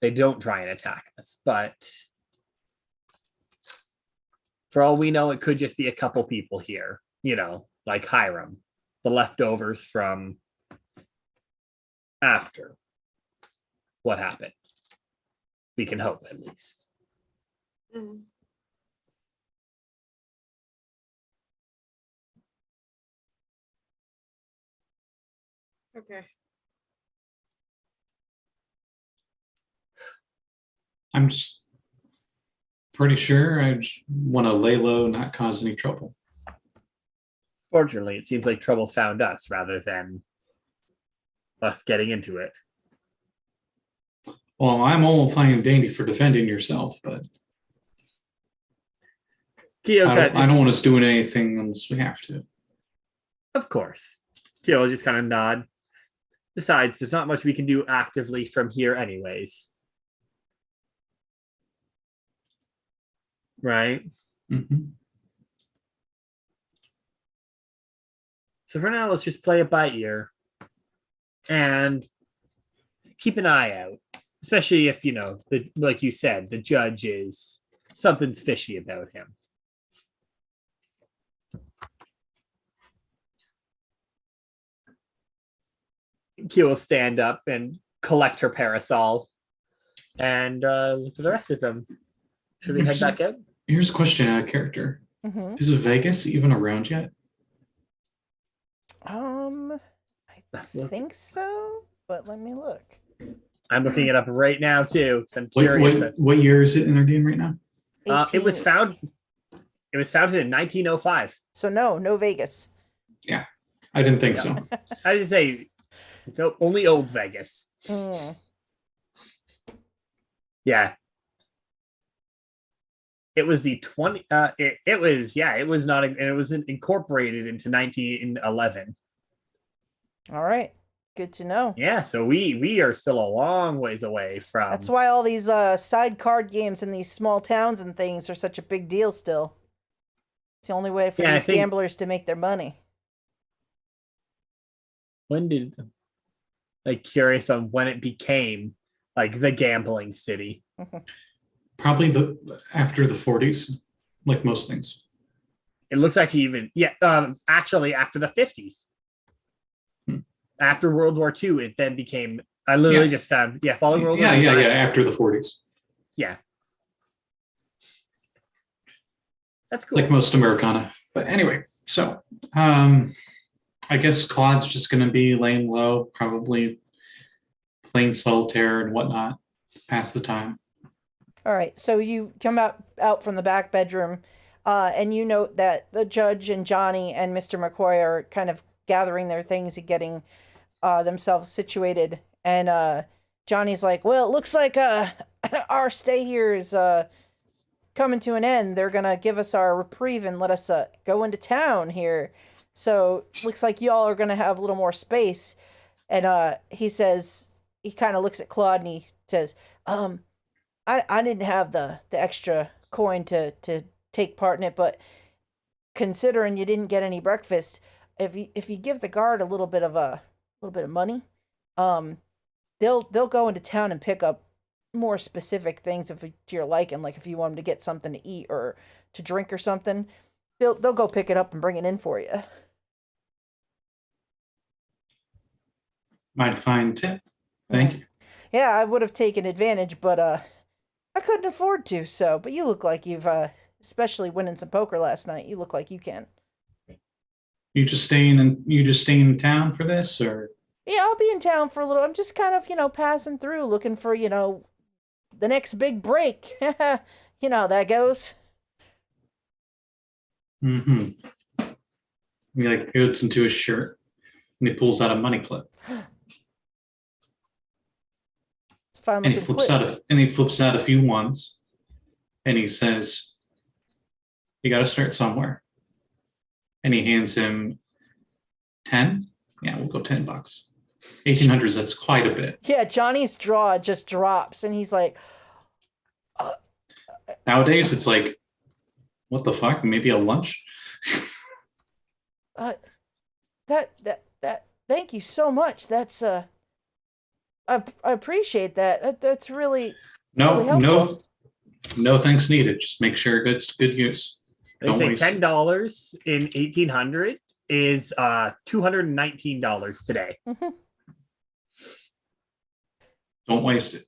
they don't try and attack us, but for all we know, it could just be a couple people here, like Hiram, the leftovers from after what happened. We can hope, at least. Mm. Okay. I'm just pretty sure I just want to lay low, not cause any trouble. Fortunately, it seems like trouble found us rather than us getting into it. Well, I'm all fine and dandy for defending yourself, but Kiyo I don't want us doing anything unless we have to. Of course. Kiyo will just kind of nod. Besides, there's not much we can do actively from here anyways. Right? Mm-hmm. So for now, let's just play it by ear. And keep an eye out. Especially if, like you said, the judge is... something's fishy about him. Q will stand up and collect her parasol and look for the rest of them. Should we head back out? Here's a question out of character. Mm-hmm. Is Vegas even around yet? I think so, but let me look. I'm looking it up right now too. I'm curious. What year is it in our game right now? It was founded in 1905. So no Vegas. Yeah, I didn't think so. I didn't say it's only old Vegas. Mm. Yeah. It was the 20 it was not, and it was incorporated into 1911. All right. Good to know. Yeah, so we are still a long ways away from. That's why all these side card games in these small towns and things are such a big deal still. It's the only way for these gamblers to make their money. When did, curious on when it became the gambling city? Probably after the 40s, like most things. It looks like actually after the 50s. After World War II, it then became. I literally just found. Yeah, following World War II. Yeah. After the 40s. Yeah, that's cool. Like most Americana. But anyway, so I guess Claude's just going to be laying low, probably playing solitaire and whatnot, pass the time. All right, so you come out from the back bedroom, and you note that the judge and Johnny and Mr. McCoy are kind of gathering their things and getting themselves situated. And Johnny's like, well, it looks like our stay here is coming to an end. They're going to give us our reprieve and let us go into town here. So looks like y'all are going to have a little more space. And he kind of looks at Claude and he says, I didn't have the extra coin to take part in it, but considering you didn't get any breakfast, if you give the guard a little bit of money, they'll go into town and pick up more specific things to your liking, like if you want them to get something to eat or to drink or something, they'll go pick it up and bring it in for you. Might fine tip. Thank you. Yeah, I would have taken advantage, but I couldn't afford to. So, but you look like you've, especially winning some poker last night. You look like you can. You just staying in town for this, or? Yeah, I'll be in town for a little. I'm just kind of, passing through, looking for, the next big break. You know how that goes. Mm-hmm. He goes into his shirt and he pulls out a money clip. It's fine. And he flips out a few ones, and he says, "You got to start somewhere." And he hands him 10. Yeah, we'll go $10. 1800s. That's quite a bit. Yeah, Johnny's jaw just drops, and he's like, Nowadays, it's like, what the fuck? Maybe a lunch. That. Thank you so much. That's I appreciate that. That's really really helpful. No thanks needed. Just make sure it's good use. They say $10 in 1800 is $219 today. Mm-hmm. Don't waste it.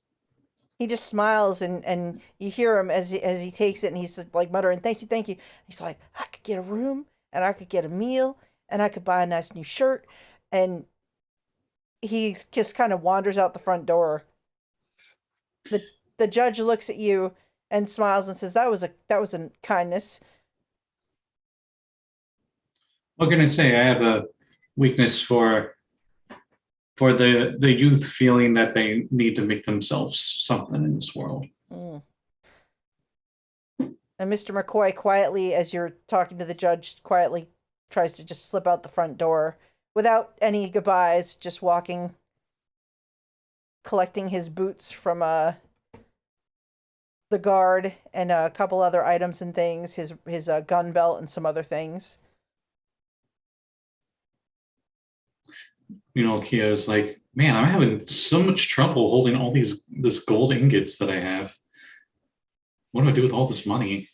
He just smiles, and you hear him as he takes it, and he's like muttering, "Thank you." He's like, "I could get a room, and I could get a meal, and I could buy a nice new shirt." And he just kind of wanders out the front door. The judge looks at you and smiles and says, "That was a kindness." What can I say? I have a weakness for the youth feeling that they need to make themselves something in this world. Mm. And Mr. McCoy quietly, as you're talking to the judge, quietly tries to just slip out the front door without any goodbyes, just walking, collecting his boots from the guard and a couple other items and things, his gun belt and some other things. Kiyo's like, man, I'm having so much trouble holding all this gold ingots that I have. What do I do with all this money?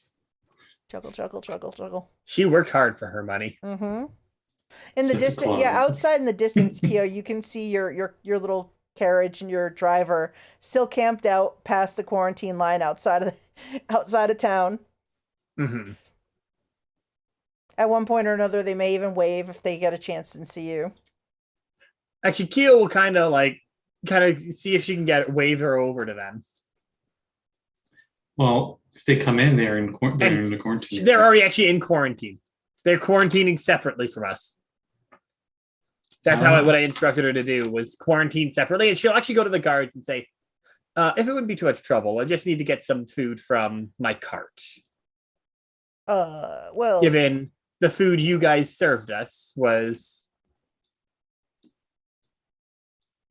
Juggle. She worked hard for her money. Mm-hmm. In the Such a distance, Claude. yeah, outside in the distance, Kiyo, you can see your little carriage and your driver still camped out past the quarantine line outside of town. Mm-hmm. At one point or another, they may even wave if they get a chance and see you. Actually, Kiyo will kind of see if she can wave her over to them. Well, if they come in, they're in the quarantine. They're already actually in quarantine. They're quarantining separately from us. That's what I instructed her to do, was quarantine separately. And she'll actually go to the guards and say, if it wouldn't be too much trouble, I just need to get some food from my cart. Well, given the food you guys served us was...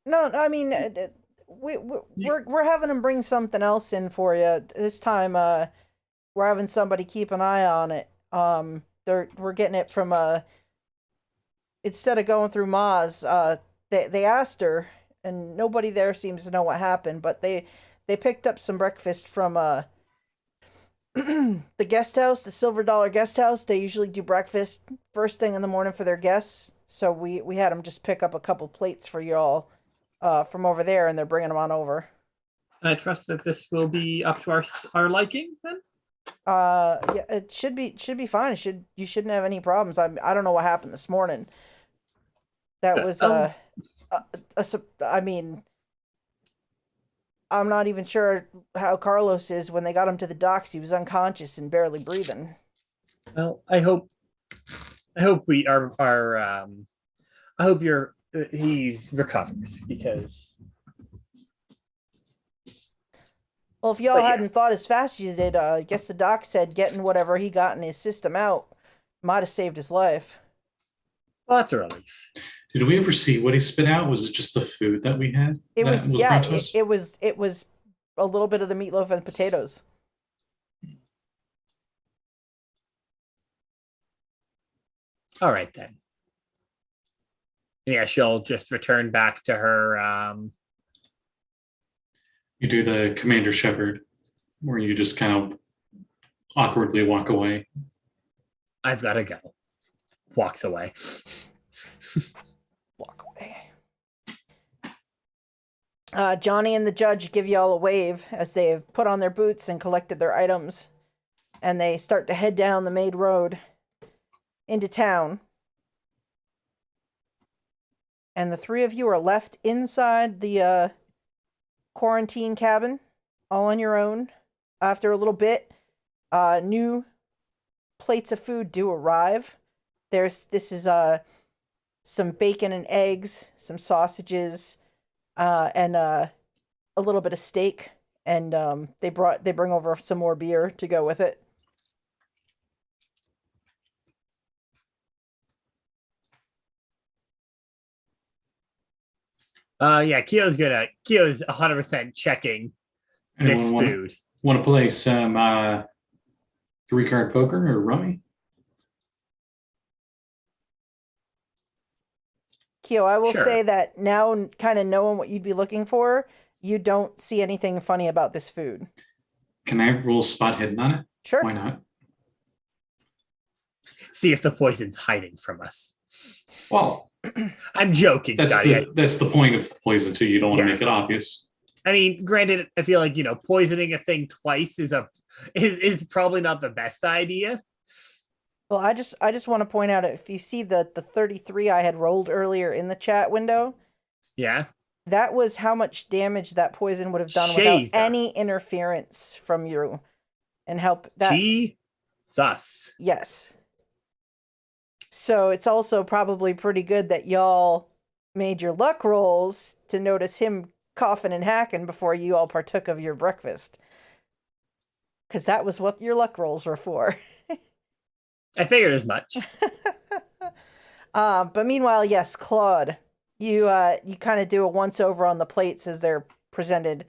No, I mean, we're having them bring something else in for you this time. We're having somebody keep an eye on it. We're getting it from instead of going through Maz, they asked her, and nobody there seems to know what happened, but they picked up some breakfast from the guest house, the Silver Dollar Guest House. They usually do breakfast first thing in the morning for their guests, so we had them just pick up a couple plates for y'all from over there, and they're bringing them on over. And I trust that this will be up to our liking then. Yeah, it should be fine. You shouldn't have any problems. I don't know what happened this morning. That was I mean, I'm not even sure how Carlos is. When they got him to the docks, he was unconscious and barely breathing. Well, I hope we are I hope he's recovers, because well, if y'all hadn't thought as fast as you did, I guess the doc said getting whatever he got in his system out might have saved his life. Well, that's a relief. Did we ever see what he spit out? Was it just the food that we had? It was a little bit of the meatloaf and potatoes. All right then. Yeah, she'll just return back to her. You do the Commander Shepard, where you just kind of awkwardly walk away. I've got to go. Walks away. Walk away. Johnny and the judge give y'all a wave as they have put on their boots and collected their items, and they start to head down the main road into town. And the three of you are left inside the quarantine cabin, all on your own. After a little bit, new plates of food do arrive. This is some bacon and eggs, some sausages, and a little bit of steak. And they bring over some more beer to go with it. Yeah, Kiyo's 100% checking this food. Want to play some 3-card poker or rummy? Kiyo, I will say that now, kind of knowing what you'd be looking for, you don't see anything funny about this food. Can I roll spot hidden on it? Sure. Why not? See if the poison's hiding from us. Well, I'm joking. That's the point of the poison too. You don't want to make it obvious. I mean, granted, I feel like poisoning a thing twice is probably not the best idea. Well, I just want to point out, if you see the 33 I had rolled earlier in the chat window, yeah, that was how much damage that poison would have done without any interference from you, and help that. Jesus. Yes. So it's also probably pretty good that y'all made your luck rolls to notice him coughing and hacking before you all partook of your breakfast. because that was what your luck rolls were for. I figured as much. But meanwhile, yes, Claude, you kind of do a once over on the plates as they're presented,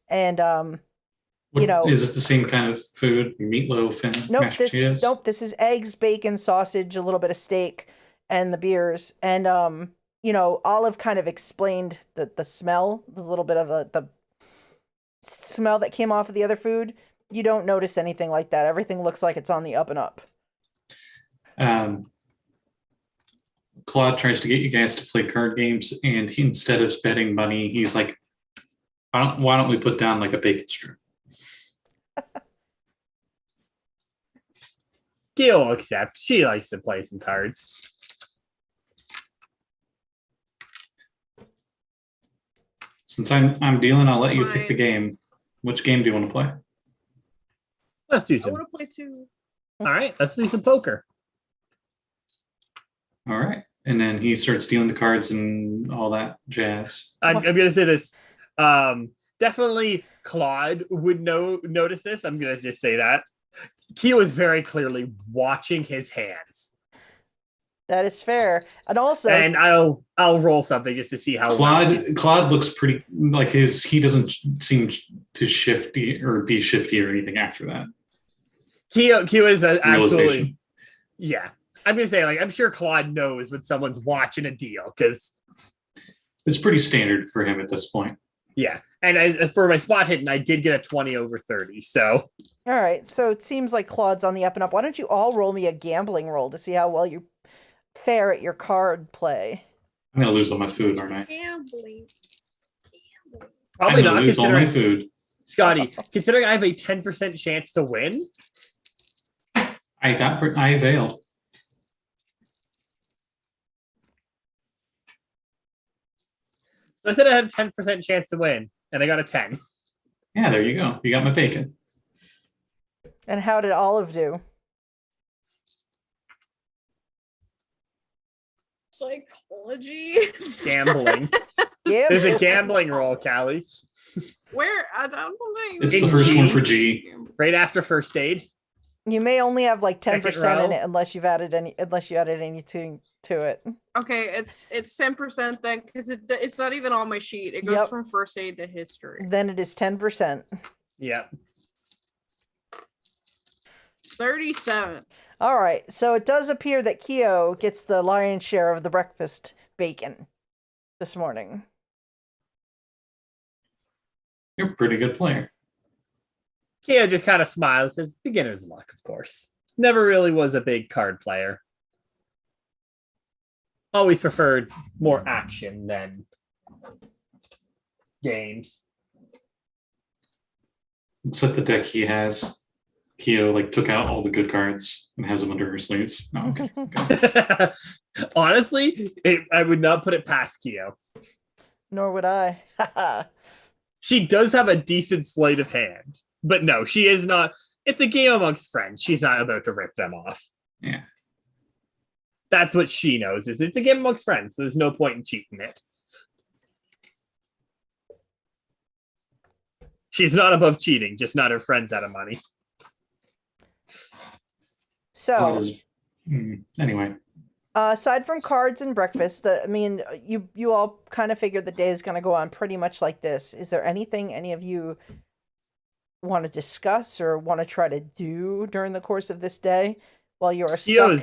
and Is it the same kind of food? Meatloaf and nope, mashed potatoes? this is eggs, bacon, sausage, a little bit of steak, and the beers, and Olive kind of explained the smell, the little bit of the smell that came off of the other food. You don't notice anything like that. Everything looks like it's on the up and up. Claude tries to get you guys to play card games, and instead of betting money, he's like, why don't we put down like a bacon strip? Kiyo will accept. She likes to play some cards. Since I'm dealing, I'll let you pick Fine. the game. Which game do you want to play? Let's do I some. want to play too. All right, let's do some poker. All right. And then he starts dealing the cards and all that jazz. I'm gonna say this. Definitely Claude would notice this. I'm gonna just say that. Kiyo is very clearly watching his hands. That is fair. And also, And I'll roll something just to see how Claude looks pretty like he doesn't seem to shifty or be shifty or anything after that. Kiyo is absolutely, Realization. yeah. I'm gonna say, like, I'm sure Claude knows when someone's watching a deal, because It's pretty standard for him at this point. yeah. And for my spot hidden, I did get a 20 over 30. So all right, so it seems like Claude's on the up and up. Why don't you all roll me a gambling roll to see how well you fare at your card play? I'm gonna lose all my food, aren't I? Gambling. probably I'm gonna not, lose all my considering food. Scotty, considering I have a 10% chance to win. I availed. So I said I had a 10% chance to win, and I got a 10. Yeah, there you go. You got my bacon. And how did Olive do? Psychology. Gambling. Yeah. There's a gambling roll, Callie. Where? I don't know. It's the In first one G. for G. Right after first aid. You may only have like 10% in row. it unless you added anything to it. Okay, it's 10% then, because it's not even on my sheet. It goes Yep. from first aid to history. Then it is 10%. Yeah. 37. All right, so it does appear that Kiyo gets the lion's share of the breakfast bacon this morning. You're a pretty good player. Kiyo just kind of smiles, says, beginner's luck, of course. Never really was a big card player. Always preferred more action than games. Looks like the deck he has. Kiyo like took out all the good cards and has them under her sleeves. Oh, okay. Okay. Honestly, I would not put it past Kiyo. Nor would I. She does have a decent sleight of hand, but no, she is not. It's a game amongst friends. She's not about to rip them off. Yeah. That's what she knows, is it's a game amongst friends. So there's no point in cheating it. She's not above cheating, just not her friends out of money. So, Anyway, aside from cards and breakfast, you all kind of figured the day is going to go on pretty much like this. Is there anything any of you want to discuss or want to try to do during the course of this day while you are stuck?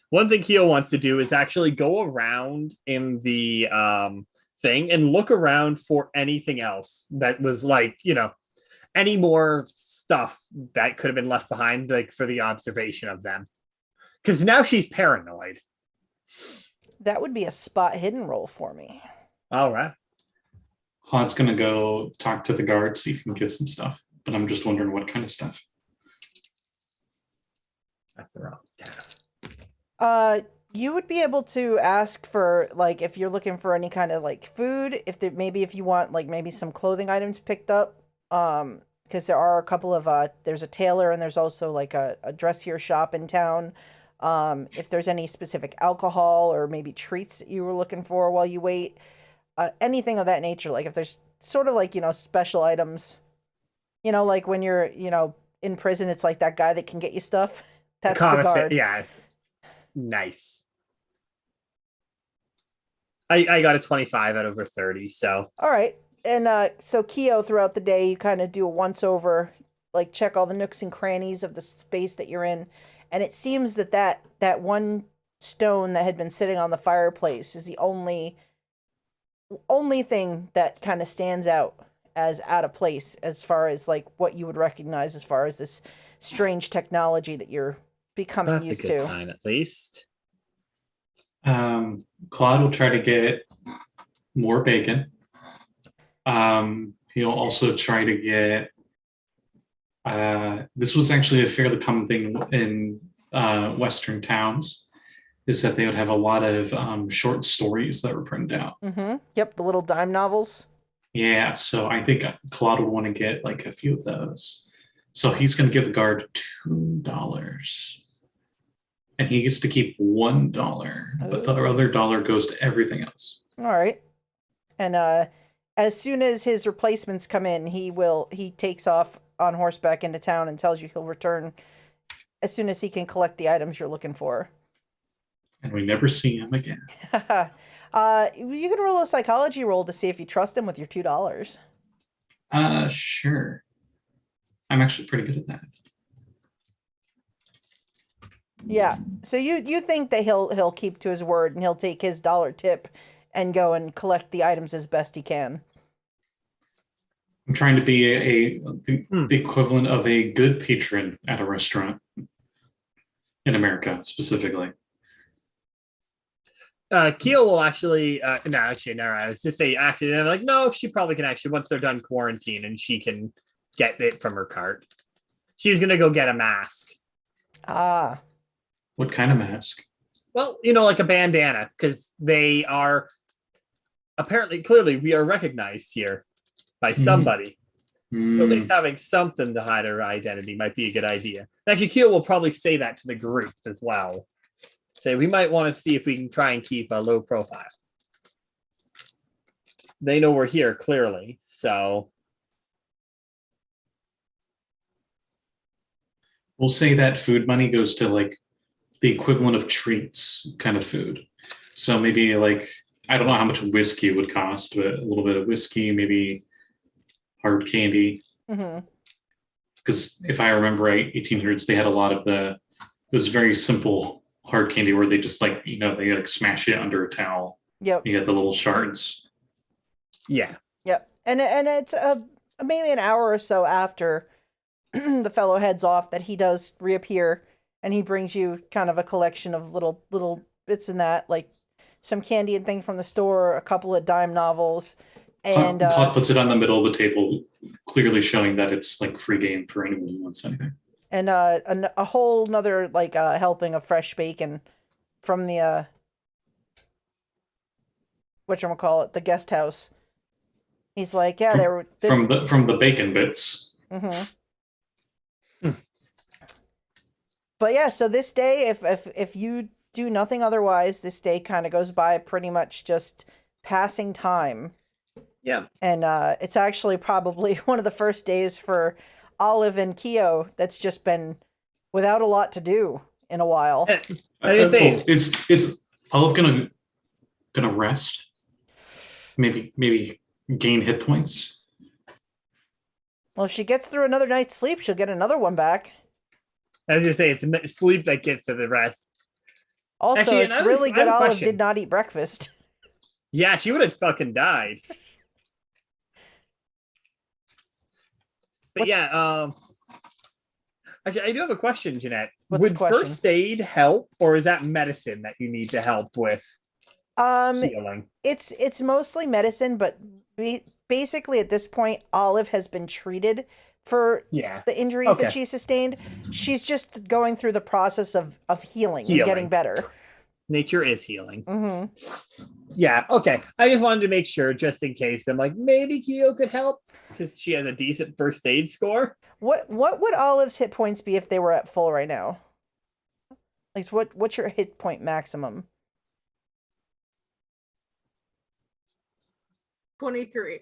One thing Kiyo wants to do is actually go around in the thing and look around for anything else that was like, any more stuff that could have been left behind, like for the observation of them. Because now she's paranoid. That would be a spot hidden roll for me. All right. Claude's gonna go talk to the guard, see if he can get some stuff. But I'm just wondering what kind of stuff. That's the wrong tab. You would be able to ask for, like, if you're looking for any kind of like food, if you want like maybe some clothing items picked up, because there are a couple of there's a tailor and there's also like a dressier shop in town. If there's any specific alcohol or maybe treats that you were looking for while you wait, anything of that nature. Like if there's sort of like special items, like when you're in prison, it's like that guy that can get you stuff. That's the Commissar, guard. yeah. Nice. I got a 25 out of over 30, so. All right. And so Kiyo, throughout the day, you kind of do a once over, like check all the nooks and crannies of the space that you're in. And it seems that one stone that had been sitting on the fireplace is the only thing that kind of stands out as out of place as far as like what you would recognize as far as this strange technology that you're becoming That's used a good to. sign, at least. Claude will try to get more bacon. He'll also try to get. This was actually a fairly common thing in Western towns, is that they would have a lot of short stories that were printed out. Mm-hmm. Yep, the little dime novels. Yeah, so I think Claude would want to get like a few of those. So he's going to give the guard $2. And he gets to keep $1, but the other dollar goes to everything else. All right. And as soon as his replacements come in, he takes off on horseback into town and tells you he'll return as soon as he can collect the items you're looking for. And we never see him again. You can roll a psychology roll to see if you trust him with your $2. Sure. I'm actually pretty good at that. Yeah. So you think that he'll keep to his word and he'll take his dollar tip and go and collect the items as best he can. I'm trying to be the equivalent of a good patron at a restaurant in America, specifically. Kiyo will actually, no, I was just saying, actually, they're like, no, she probably can actually, once they're done quarantine and she can get it from her cart. She's going to go get a mask. Ah. What kind of mask? Well, like a bandana, because they are clearly, we are recognized here by somebody. So at least having something to hide her identity might be a good idea. Actually, Kiyo will probably say that to the group as well. Say, we might want to see if we can try and keep a low profile. They know we're here, clearly, so. We'll say that food money goes to like the equivalent of treats kind of food. So maybe like, I don't know how much whiskey would cost, but a little bit of whiskey, maybe hard candy. Because if I remember right, 1800s, they had a lot of those very simple hard candy where they just like, they like smash it under a towel. Yep. You get the little shards. Yeah. Yep. And it's maybe an hour or so after the fellow heads off that he does reappear, and he brings you kind of a collection of little bits in that, like some candy and things from the store, a couple of dime novels, and Claude puts it on the middle of the table, clearly showing that it's like free game for anyone who wants anything. And a whole nother like helping of fresh bacon from the whatchamacallit, the guest house. He's like, yeah, they were from the bacon bits. But yeah, so this day, if you do nothing otherwise, this day kind of goes by pretty much just passing time. Yeah. And it's actually probably one of the first days for Olive and Kiyo that's just been without a lot to do in a while. Is Olive gonna rest? Maybe gain hit points? Well, if she gets through another night's sleep, she'll get another one back. As you say, it's sleep that gets to the rest. Also, actually, it's really good Olive question. did not eat breakfast. Yeah, she would have fucking died. But actually, I do have a question, Jeanette. Would first aid help, or is that medicine that you need to help with healing? It's mostly medicine, but basically at this point, Olive has been treated for the injuries that she sustained. She's just going through the process of healing and getting better. Nature is healing. Yeah, okay. I just wanted to make sure, just in case. I'm like, maybe Kiyo could help because she has a decent first aid score. What would Olive's hit points be if they were at full right now? Like, what's your hit point maximum? 23.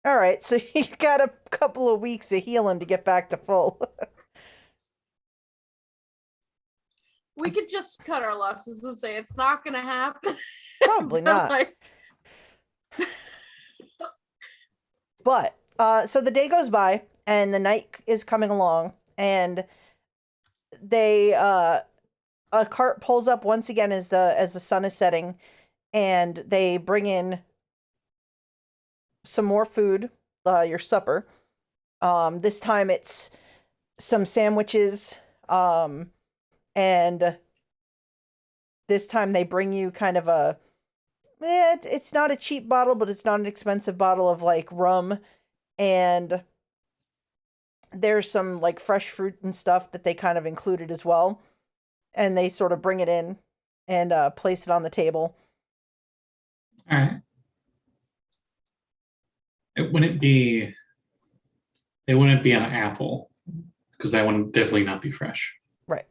All right, so you got a couple of weeks of healing to get back to full. We could just cut our losses and say it's not gonna happen. Probably not. Like, But so the day goes by and the night is coming along, and they a cart pulls up once again as the sun is setting, and they bring in some more food, your supper. This time it's some sandwiches, and this time they bring you kind of it's not a cheap bottle, but it's not an expensive bottle of like rum, and there's some like fresh fruit and stuff that they kind of included as well, and they sort of bring it in and place it on the table. All right. It wouldn't be. It wouldn't be an apple because that would definitely not be fresh. Right.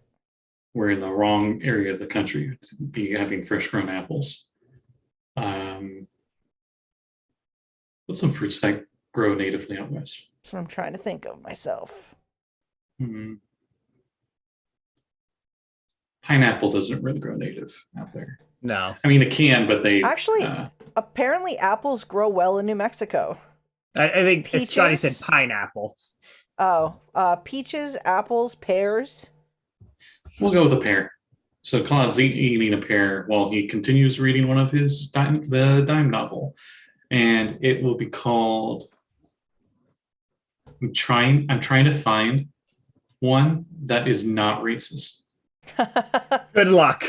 We're in the wrong area of the country to be having fresh grown apples. What's some fruits that grow natively out west? That's what I'm trying to think of myself. Pineapple doesn't really grow native out there. No. I mean, it can, but they Actually, apparently apples grow well in New Mexico. I think Scotty Peaches? said pineapple. Oh, peaches, apples, pears. We'll go with a pear. So Claude's eating a pear while he continues reading one of his the dime novel, and it will be called. I'm trying to find one that is not racist. Good luck.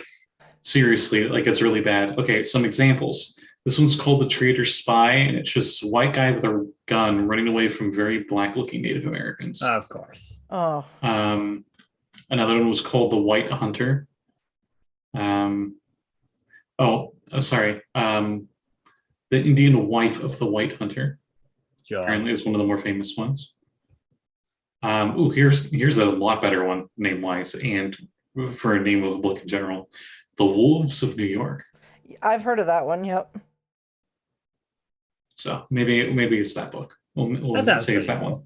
Seriously, like it's really bad. Okay, some examples. This one's called The Traitor's Spy, and it's just a white guy with a gun running away from very black-looking Native Americans. Of course. Oh. Another one was called The White Hunter. Sorry. The Indian Wife of the White Hunter. Sure. Apparently, is one of the more famous ones. Here's a lot better one name-wise, and for a name of a book in general, The Wolves of New York. I've heard of that one. Yep. So maybe it's that book. We'll say it's that one.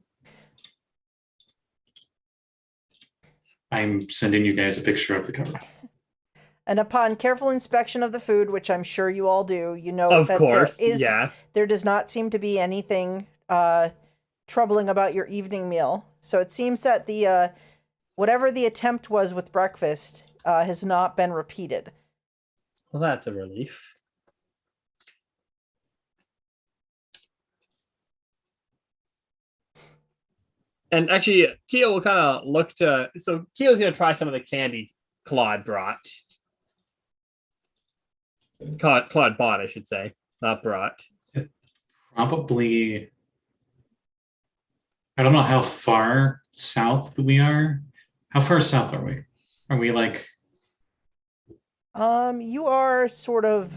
I'm sending you guys a picture of the cover. And upon careful inspection of the food, which I'm sure you all do, you know Of that course. Yeah. there does not seem to be anything troubling about your evening meal. So it seems that the whatever the attempt was with breakfast has not been repeated. Well, that's a relief. And actually, Kiyo will kind of look to. So Kiyo's going to try some of the candy Claude brought. Claude bought, I should say, not brought. Probably. I don't know how far south we are. How far south are we? Are we like? You are sort of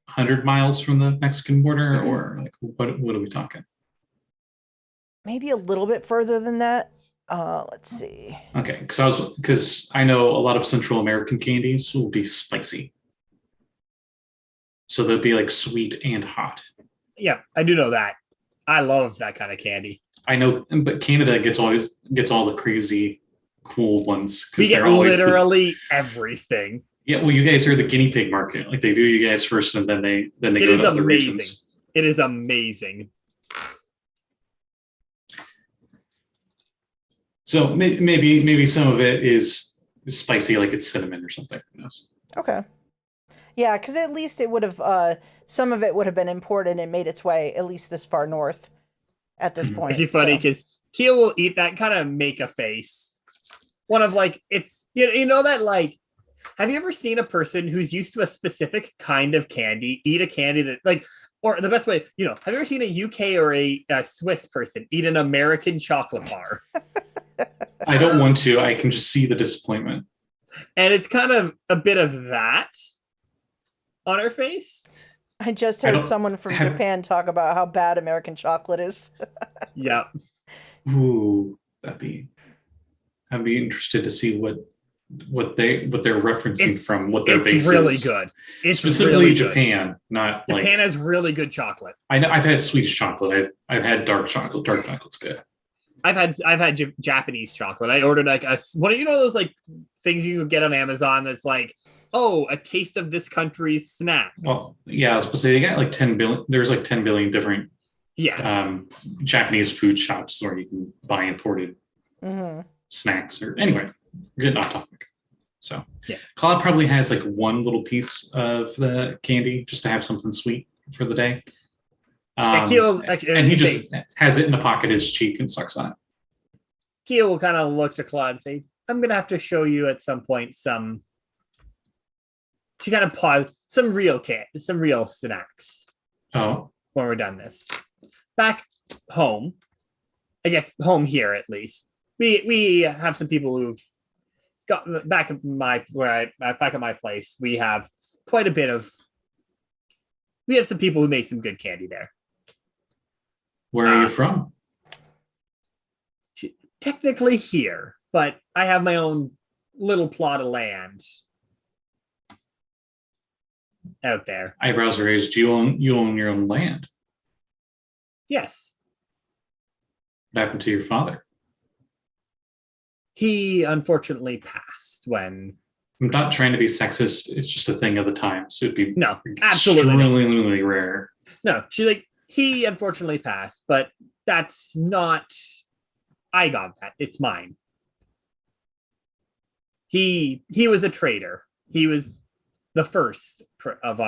100 miles from the Mexican border, or like what are we talking? maybe a little bit further than that. Let's see. Okay, because I know a lot of Central American candies will be spicy, so they'll be like sweet and hot. Yeah, I do know that. I love that kind of candy. I know, but Canada gets all the crazy cool ones We because get they're always literally everything. Yeah, well, you guys are the guinea pig market. Like they do you guys first, and then they It go is to other amazing. regions. It is amazing. So maybe some of it is spicy, like it's cinnamon or something. Who knows? Okay. Yeah, because at least it would have some of it would have been imported and made its way at least this far north at this point. It's actually funny so. because Kiyo will eat that, kind of make a face. One of like, it's, you know that like, have you ever seen a person who's used to a specific kind of candy eat a candy that like, or the best way, have you ever seen a UK or a Swiss person eat an American chocolate bar? I don't want to. I can just see the disappointment. And it's kind of a bit of that on her face. I just heard someone from Japan talk about how bad American chocolate is. Yeah. Ooh, I'd be interested to see what what they're referencing from what their it's base really is. good. It's Specifically really good. Japan, not like Japan has really good chocolate. I've had Swedish chocolate. I've had dark chocolate. Dark chocolate's good. I've had Japanese chocolate. I ordered like those like things you get on Amazon that's like, oh, a taste of this country's snacks. Well, yeah, I was supposed to say they got like 10 billion. There's like 10 billion different Japanese food shops where you can buy imported snacks. Or anyway, we're getting off topic. So yeah, Claude probably has like one little piece of the candy just to have something sweet for the day. And he just has it in the pocket of his cheek and sucks on it. Kiyo will kind of look to Claude and say, I'm going to have to show you at some point she kind of paused, some real snacks. Oh. When we're done this. Back home, I guess home here at least, we have some people who've got back at my place. We have quite a bit of, we have some people who make some good candy there. Where are you from? Technically here, but I have my own little plot of land out there. Eyebrows raised. You own your own land. Yes. What happened to your father? He unfortunately passed when. I'm not trying to be sexist. It's just a thing of the times. It'd be absolutely rare. No, he unfortunately passed, but that's not. I got that. It's mine. He was a traitor. He was the first to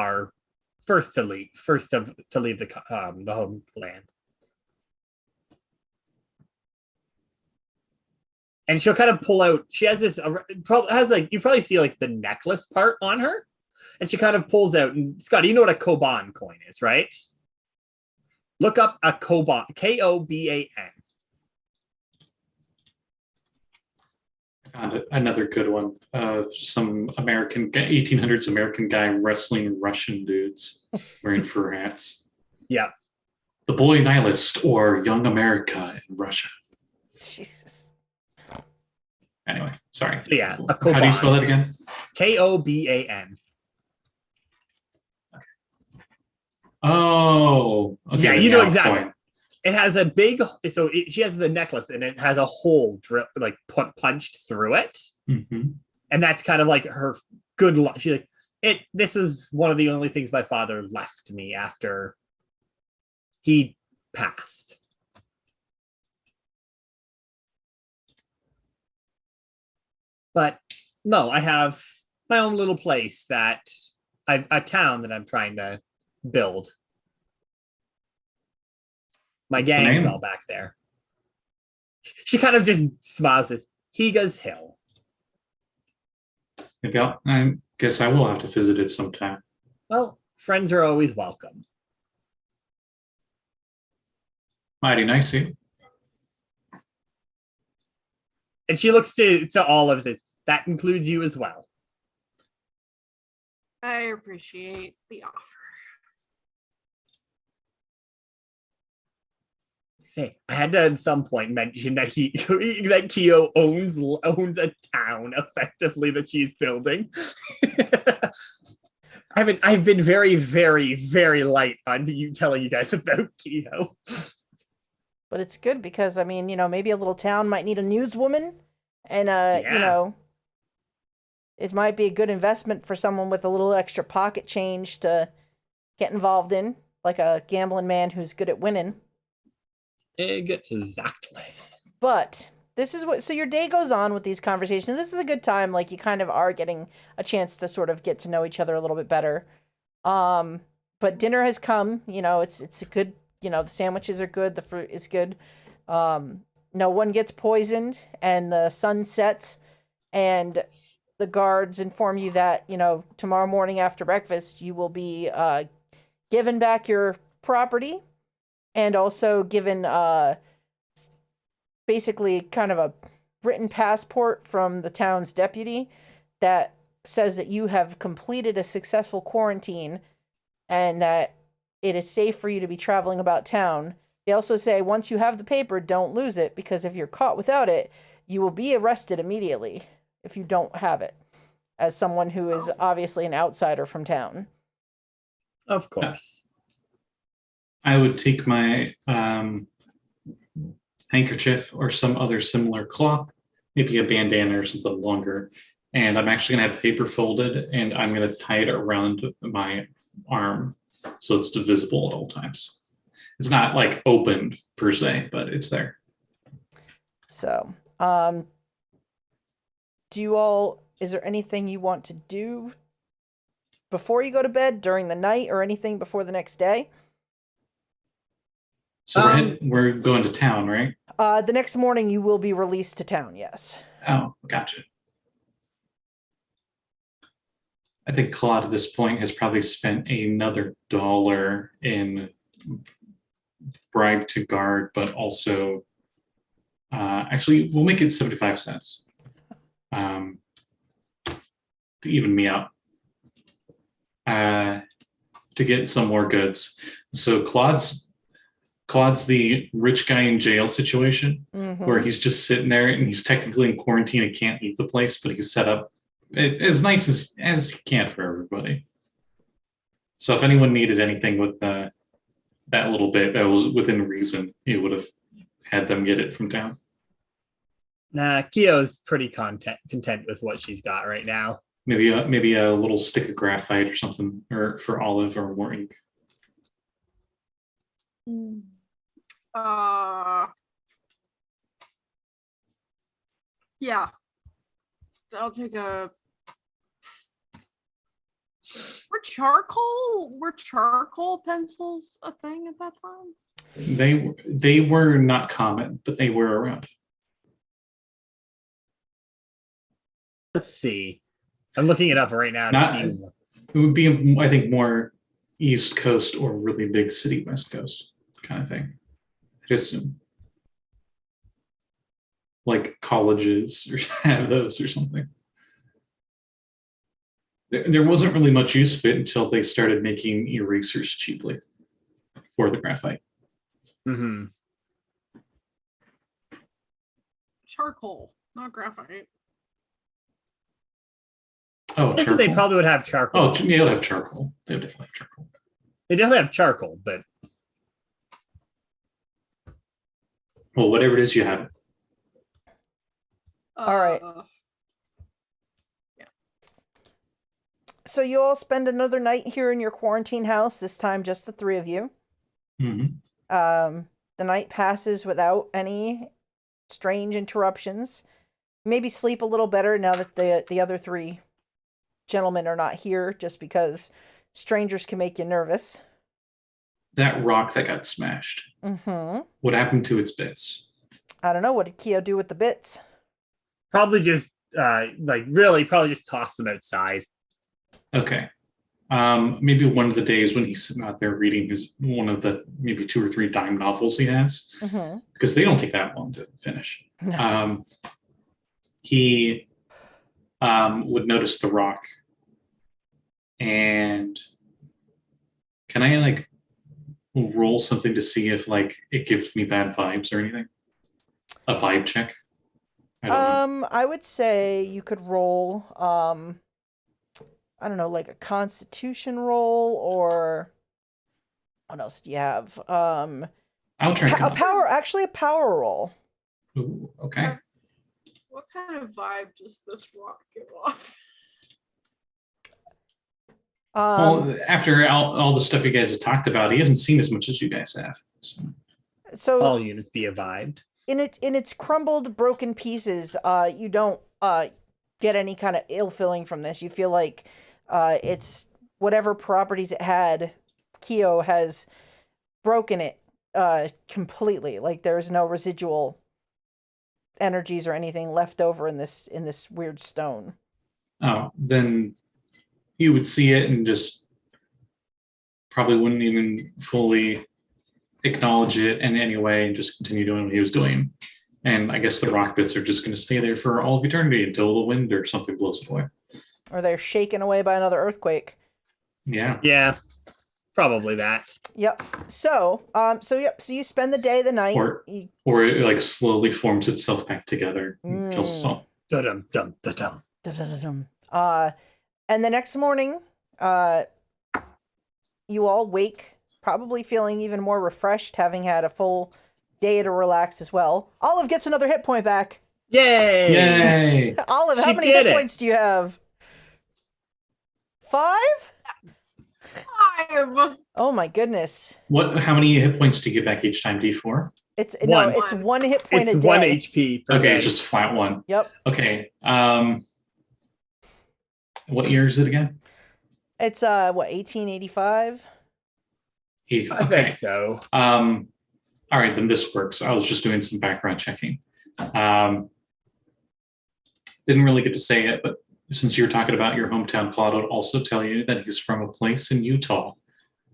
leave the homeland. And she'll kind of pull out. She has this. Has like you probably see like the necklace part on her, and she kind of pulls out. And Scott, you know what a Koban coin is, right? Look up a Koban. Koban. Found another good one of some 1800s American guy wrestling Russian dudes wearing fur hats. Yeah. The Boy Nihilist or Young America in Russia. Jesus. Anyway, sorry. So yeah, how do you spell that again? Koban. Oh, okay. Yeah, you know exactly. Point. It has a big, she has the necklace and it has a hole punched through it. Mm-hmm. And that's kind of like her good luck. She's like, this was one of the only things my father left me after he passed. But no, I have my own little place a town that I'm trying to build. My gang's all back there. She kind of just smiles at Higa's Hill. Maybe I guess I will have to visit it sometime. Well, friends are always welcome. Mighty nice of you. And she looks to all of us. That includes you as well. I appreciate the offer. Say, I had to at some point mention that that Kiyo owns a town effectively that she's building. I've been very, very, very light on you telling you guys about Kiyo. But it's good because maybe a little town might need a newswoman, and it might be a good investment for someone with a little extra pocket change to get involved in, like a gambling man who's good at winning. Exactly. But this is so your day goes on with these conversations. This is a good time, like you kind of are getting a chance to sort of get to know each other a little bit better. But dinner has come, it's a good, the sandwiches are good, the fruit is good. No one gets poisoned, and the sun sets, and the guards inform you that, tomorrow morning after breakfast, you will be given back your property. And also given basically kind of a written passport from the town's deputy that says that you have completed a successful quarantine and that it is safe for you to be traveling about town. They also say once you have the paper, don't lose it, because if you're caught without it, you will be arrested immediately if you don't have it, as someone who is obviously an outsider from town. Of course. I would take my handkerchief or some other similar cloth, maybe a bandana or something longer, and I'm actually going to have paper folded, and I'm going to tie it around my arm so it's visible at all times. It's not like open per se, but it's there. So, is there anything you want to do before you go to bed, during the night, or anything before the next day? So we're going to town, right? The next morning you will be released to town, yes. Oh, gotcha. I think Claude at this point has probably spent another $1 in bribe to guard, but also actually we'll make it 75 cents to even me out to get some more goods. So Claude's the rich guy in jail situation where he's just sitting there and he's technically in quarantine and can't leave the place, but he's set up as nice as he can for everybody. So if anyone needed anything with that little bit that was within reason, he would have had them get it from town. Nah, Kiyo's pretty content with what she's got right now. Maybe a little stick of graphite or something, or for Olive or more ink. Yeah. I'll take a. Were charcoal pencils a thing at that time? They were not common, but they were around. Let's see. I'm looking it up right now to see. It would be, I think, more East Coast or really big city West Coast kind of thing. I assume. Like colleges or have those or something. There wasn't really much use of it until they started making erasers cheaply for the graphite. Mm-hmm. Charcoal, not graphite. Oh, charcoal. They probably would have charcoal. Oh, yeah, they'll have charcoal. They definitely have charcoal. They definitely have charcoal, but well, whatever it is, you have it. All right. Yeah. So you all spend another night here in your quarantine house, this time just the three of you. Mm-hmm. The night passes without any strange interruptions. Maybe sleep a little better now that the other three gentlemen are not here, just because strangers can make you nervous. That rock that got smashed. Mm-hmm. What happened to its bits? I don't know. What did Kiyo do with the bits? probably just probably just toss them outside. Okay. Maybe one of the days when he's sitting out there reading one of the maybe 2 or 3 dime novels he has, because they don't take that long to finish. No. He would notice the rock. And can I roll something to see if it gives me bad vibes or anything? A vibe check? I don't know. I would say you could roll I don't know, like a constitution roll, or what else do you have? I'll try a power roll. Ooh, okay. What kind of vibe does this rock give off? Well, after all the stuff you guys have talked about, he hasn't seen as much as you guys have. So all units be vibed. In its crumbled, broken pieces, you don't get any kind of ill feeling from this. You feel like it's whatever properties it had, Kiyo has broken it completely. Like there's no residual energies or anything left over in this weird stone. Oh, then you would see it and just probably wouldn't even fully acknowledge it in any way and just continue doing what he was doing. And I guess the rock bits are just going to stay there for all of eternity until the wind or something blows it away. Or they're shaken away by another earthquake. Yeah. Yeah. Probably that. Yep. So you spend the day, the night. Or it slowly forms itself back together and kills us all. Dum dum dum. Dun-dun-dun-dun. And the next morning, you all wake, probably feeling even more refreshed, having had a full day to relax as well. Olive gets another hit point back. Yay! Yay! Olive, how She many did hit it. points do you have? 5? 5. Oh my goodness. How many hit points do you get back each time? D4? It's One. it's 1 hit point It's a day. 1 HP per Okay, day. it's just flat 1. Yep. Okay. What year is it again? It's 1885? I think so. All right, then this works. I was just doing some background checking. Didn't really get to say it, but since you're talking about your hometown, Claude would also tell you that he's from a place in Utah,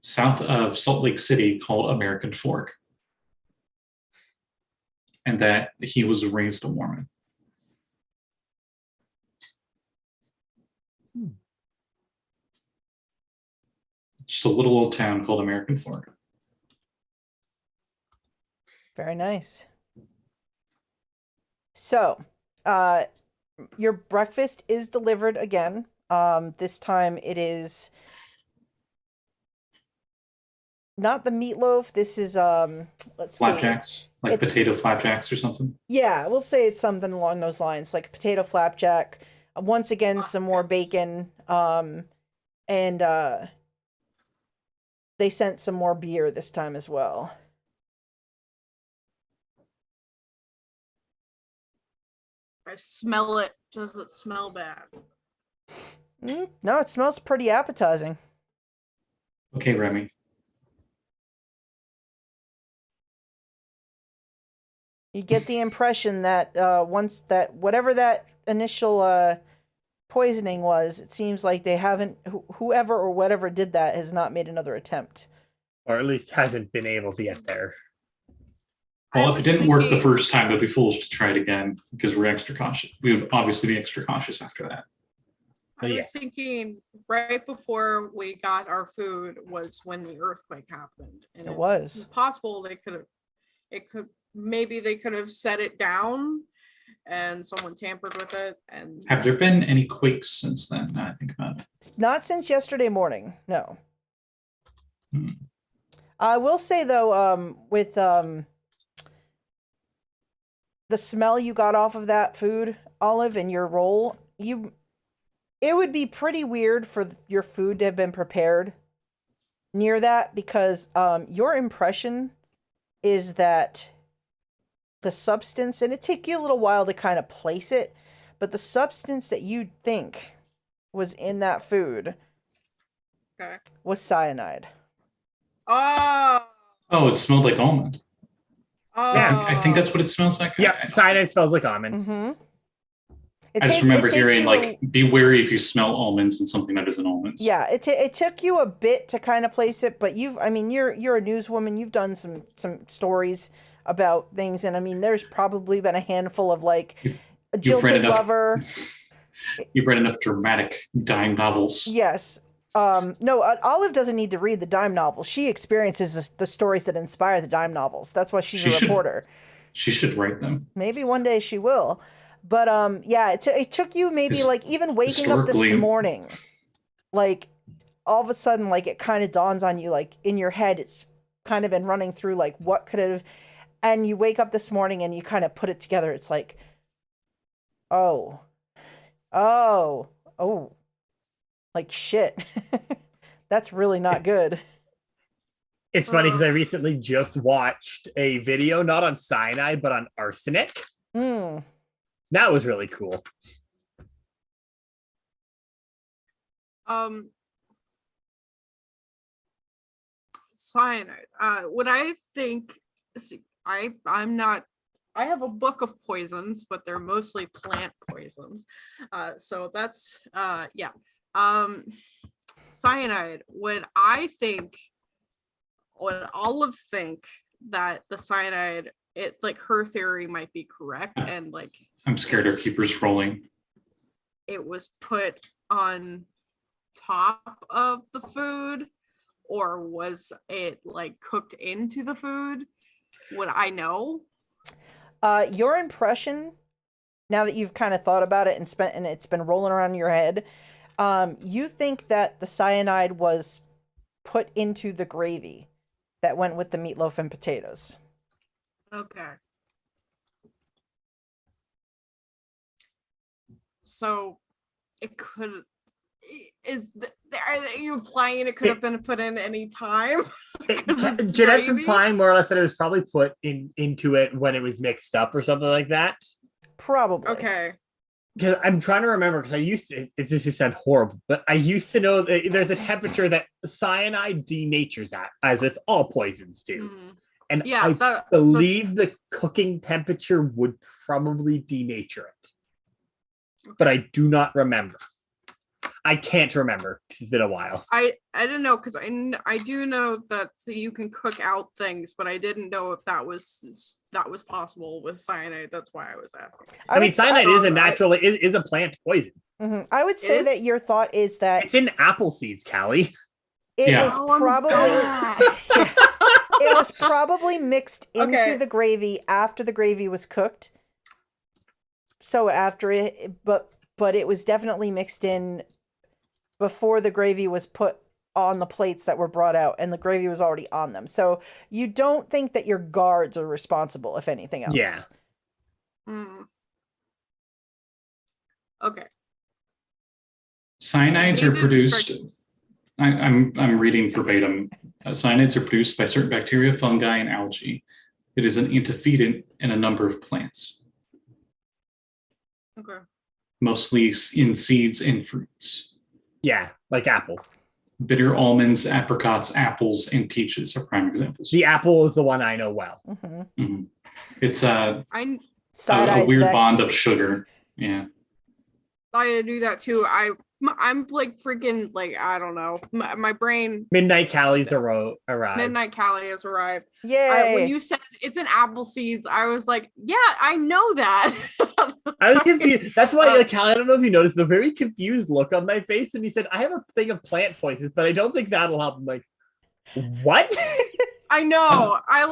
south of Salt Lake City, called American Fork, and that he was raised a Mormon. Just a little old town called American Fork. Very nice. So, your breakfast is delivered again. This time it is not the meatloaf. This is let's Flapjacks, see. like It's- potato flapjacks or something. Yeah, we'll say it's something along those lines, like potato flapjack. Once again, some more bacon. And they sent some more beer this time as well. I smell it. Does it smell bad? No, it smells pretty appetizing. Okay, Remy. You get the impression that once that whatever that initial poisoning was, it seems like they haven't whoever or whatever did that has not made another attempt. Or at least hasn't been able to get there. Well, if it didn't work the thinking- first time, it'd be foolish to try it again because we're extra cautious. We would obviously be extra cautious after that. I Yeah. was thinking right before we got our food was when the earthquake happened. And It it's was. possible they could have maybe they could have set it down and someone tampered with it. And Have there been any quakes since then? Now I think about it. Not since yesterday morning, no. Hmm. I will say though, with the smell you got off of that food, Olive, in your roll, it would be pretty weird for your food to have been prepared near that because your impression is that the substance, and it took you a little while to kind of place it, but the substance that you think was in that food okay. was cyanide. Oh, Oh, it smelled like almond. oh. I think that's what it smells like. Yeah, cyanide smells like almonds. Mm-hmm. I just remember hearing like, be wary if you smell almonds and something that isn't almonds. Yeah, it took you a bit to kind of place it, but you're a newswoman. You've done some stories about things, and I mean, there's probably been a handful of like a jilted lover. You've read enough dramatic dime novels. Yes. No, Olive doesn't need to read the dime novels. She experiences the stories that inspire the dime novels. That's why she's a reporter. She should write them. Maybe one day she will. But yeah, it took you maybe like even waking up this morning, like all of a sudden, like it kind of dawns on you, like in your head, it's kind of been running through like what could have, and you wake up this morning and you kind of put it together. It's like, oh, like shit. That's really not good. It's funny because I recently just watched a video, not on cyanide, but on arsenic. That was really cool. Cyanide. What I think, I'm not. I have a book of poisons, but they're mostly plant poisons. So that's yeah. Cyanide. What Olive think that the cyanide, it like her theory might be correct, and like I'm scared our keeper's rolling. it was put on top of the food, or was it like cooked into the food? Would I know? Your impression now that you've kind of thought about it and it's been rolling around in your head, you think that the cyanide was put into the gravy that went with the meatloaf and potatoes. Okay. So it could are you implying it could have been put in any time? Jeanette's implying more or less that it was probably put into it when it was mixed up or something like that. Probably. Okay. Because I'm trying to remember, because I used to, this is sound horrible, but I used to know that there's a temperature that cyanide denatures at, as with all poisons do. And yeah, I believe the cooking temperature would probably denature it. Okay. But I do not remember. I can't remember because it's been a while. I didn't know, because I do know that you can cook out things, but I didn't know if that was possible with cyanide. That's why I was asking. I mean, cyanide is a natural is a plant poison. Mm-hmm. I would say that your thought is that it's in apple seeds, Callie. It was probably it was probably mixed into the gravy after the gravy was cooked. So after it, but it was definitely mixed in before the gravy was put on the plates that were brought out, and the gravy was already on them. So you don't think that your guards are responsible, if anything else. Yeah. Okay. Cyanides are produced. I'm reading verbatim. Cyanides are produced by certain bacteria, fungi, and algae. It is an antefedant in a number of plants. Okay. Mostly in seeds and fruits. Yeah, like apples. Bitter almonds, apricots, apples, and peaches are prime examples. The apple is the one I know well. Mm-hmm. Mm-hmm. It's a weird Vex. bond of sugar. Yeah. I do that too. I'm like freaking, like, I don't know. My brain. Midnight Callie's arrived. Midnight Callie has arrived. Yay. When you said it's in apple seeds, I was like, yeah, I know that. I was confused. That's why, Callie, I don't know if you noticed the very confused look on my face when you said, I have a thing of plant poisons, but I don't think that'll help. I'm like, what? I know. I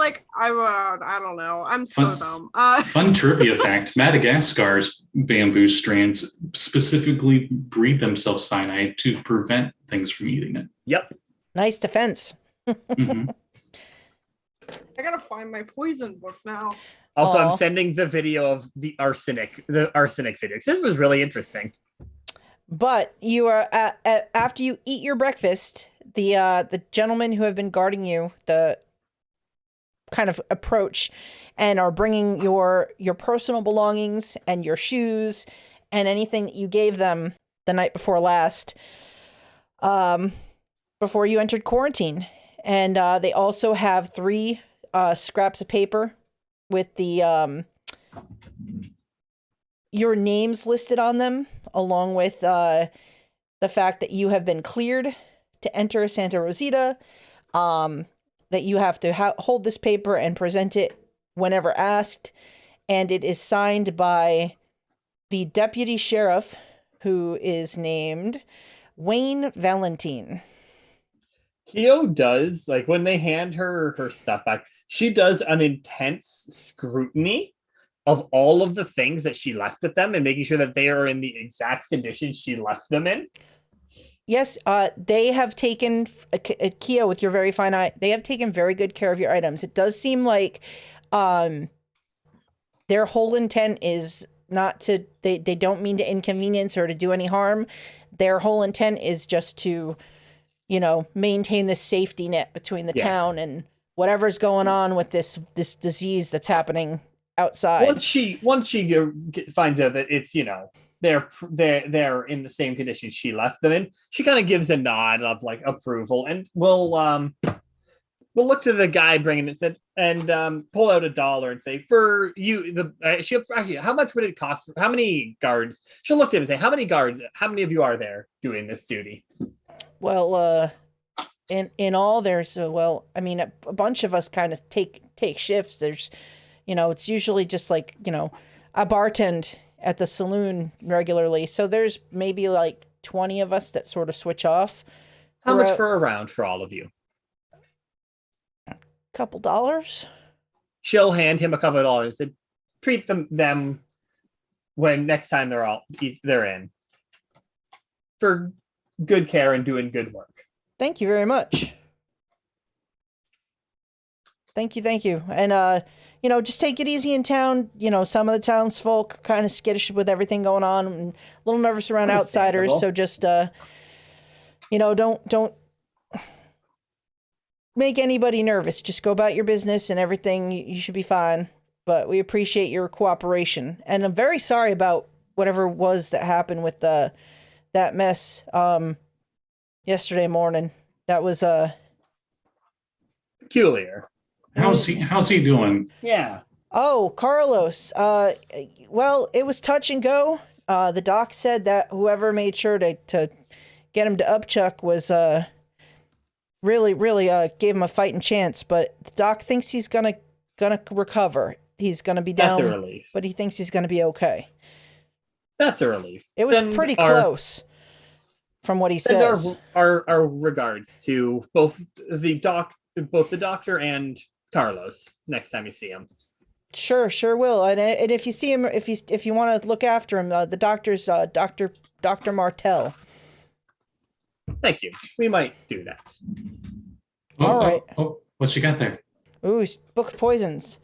don't know. I'm so dumb. Fun trivia fact: Madagascar's bamboo strands specifically breed themselves cyanide to prevent things from eating it. Yep. Nice defense. Mm-hmm. I gotta find my poison book now. Also, I'm sending the video of the arsenic video, because this was really interesting. But you are after you eat your breakfast, the gentlemen who have been guarding you, the kind of approach and are bringing your personal belongings and your shoes and anything that you gave them the night before last, before you entered quarantine. And they also have 3 scraps of paper with the your names listed on them, along with the fact that you have been cleared to enter Santa Rosita, that you have to hold this paper and present it whenever asked. And it is signed by the deputy sheriff, who is named Wayne Valentine. Kiyo does, like, when they hand her stuff back, she does an intense scrutiny of all of the things that she left with them and making sure that they are in the exact condition she left them in. Yes, they have taken, Kiyo, with your very fine eye, they have taken very good care of your items. It does seem like their whole intent is not to, they don't mean to inconvenience or to do any harm. Their whole intent is just to, maintain this safety net between the town and whatever's going on with this disease that's happening outside. Once she finds out that it's, they're in the same condition she left them in, she kind of gives a nod of like approval, and we'll look to the guy bringing it and pull out $1 and say, for you, how much would it cost? How many guards? She'll look to him and say, how many guards? How many of you are there doing this duty? Well, in all, there's a bunch of us kind of take shifts. There's, it's usually just like, I bartend at the saloon regularly. So there's maybe like 20 of us that sort of switch off. How much for a round for all of you? Couple dollars. She'll hand him a couple of dollars and treat them when next time they're in for good care and doing good work. Thank you very much. Thank you. And just take it easy in town. Some of the townsfolk kind of skittish with everything going on and a little nervous around outsiders. So just don't make anybody nervous. Just go about your business and everything. You should be fine. But we appreciate your cooperation. And I'm very sorry about whatever it was that happened with that mess yesterday morning. That was peculiar. How's he doing? Yeah. Oh, Carlos. Well, it was touch and go. The doc said that whoever made sure to get him to upchuck was really gave him a fighting chance. But the doc thinks he's gonna recover. He's gonna be down, that's a relief. But he thinks he's gonna be okay. That's a relief. It was pretty close, from what he says. Our regards to both the doctor and Carlos next time you see him. Sure will. And if you see him, if you want to look after him, the doctor's Dr. Martel. Thank you. We might do that. All right. What you got there? Ooh, book of poisons.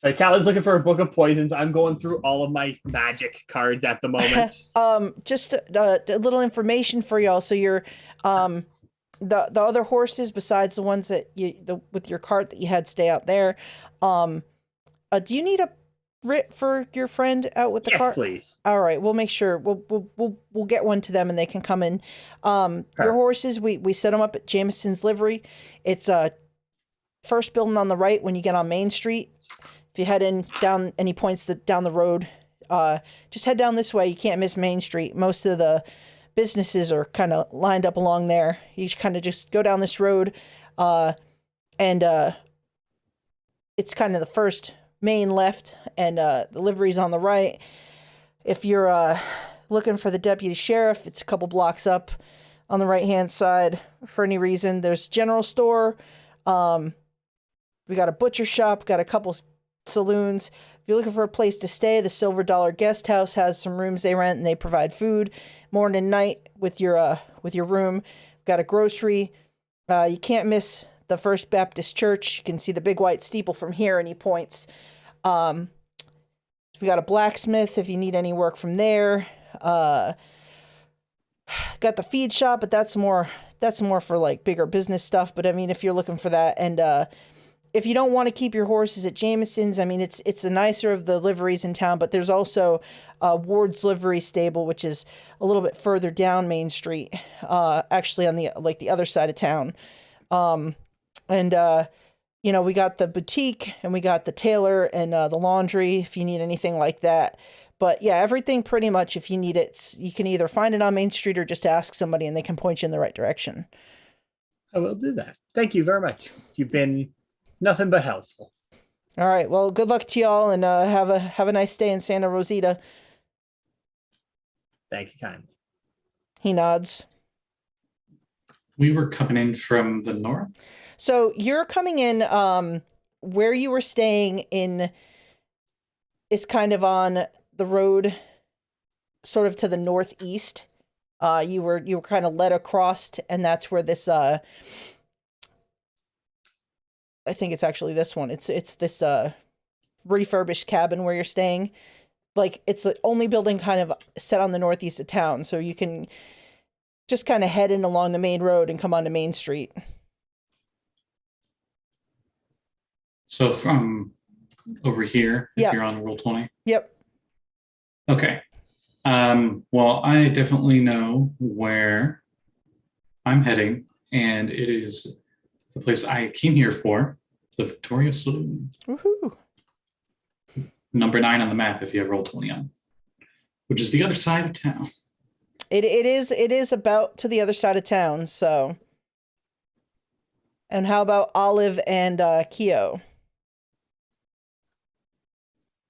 So Cal is looking for a book of poisons. I'm going through all of my magic cards at the moment. Just a little information for y'all. So you're the other horses besides the ones that with your cart that you had stay out there. Do you need a writ for your friend out with the cart? Yes, please. All right, we'll make sure we'll get one to them and they can come in. Your horses, we set them up at Jameson's livery. It's first building on the right when you get on Main Street. If you head in down any points down the road, just head down this way. You can't miss Main Street. Most of the businesses are kind of lined up along there. You kind of just go down this road, and it's kind of the first main left, and the livery's on the right. If you're looking for the deputy sheriff, it's a couple blocks up on the right-hand side. For any reason, there's general store. We got a butcher shop, got a couple saloons. If you're looking for a place to stay, the Silver Dollar Guest House has some rooms they rent and they provide food morning and night with your room. Got a grocery. You can't miss the First Baptist Church. You can see the big white steeple from here, and he points. We got a blacksmith if you need any work from there. Got the feed shop, but that's more for like bigger business stuff. But I mean, if you're looking for that, and if you don't want to keep your horses at Jameson's, I mean, it's the nicer of the liveries in town, but there's also Ward's Livery Stable, which is a little bit further down Main Street, actually on the other side of town. We got the boutique and we got the tailor and the laundry if you need anything like that. But yeah, everything pretty much, if you need it, you can either find it on Main Street or just ask somebody and they can point you in the right direction. I will do that. Thank you very much. You've been nothing but helpful. All right. Well, good luck to y'all, and have a nice day in Santa Rosita. Thank you kindly. He nods. We were coming in from the north. So you're coming in. Where you were staying in is kind of on the road, sort of to the northeast. You were kind of led across, and that's where this. I think it's actually this one. It's this refurbished cabin where you're staying. Like, it's the only building kind of set on the northeast of town, so you can just kind of head in along the main road and come onto Main Street. So from over here, if Yep. you're on Roll20. Yep. Okay. Well, I definitely know where I'm heading, and it is the place I came here for, the Victoria Saloon. Woohoo! Number 9 on the map if you have Roll20 on, which is the other side of town. It is about to the other side of town, so. And how about Olive and Kiyo?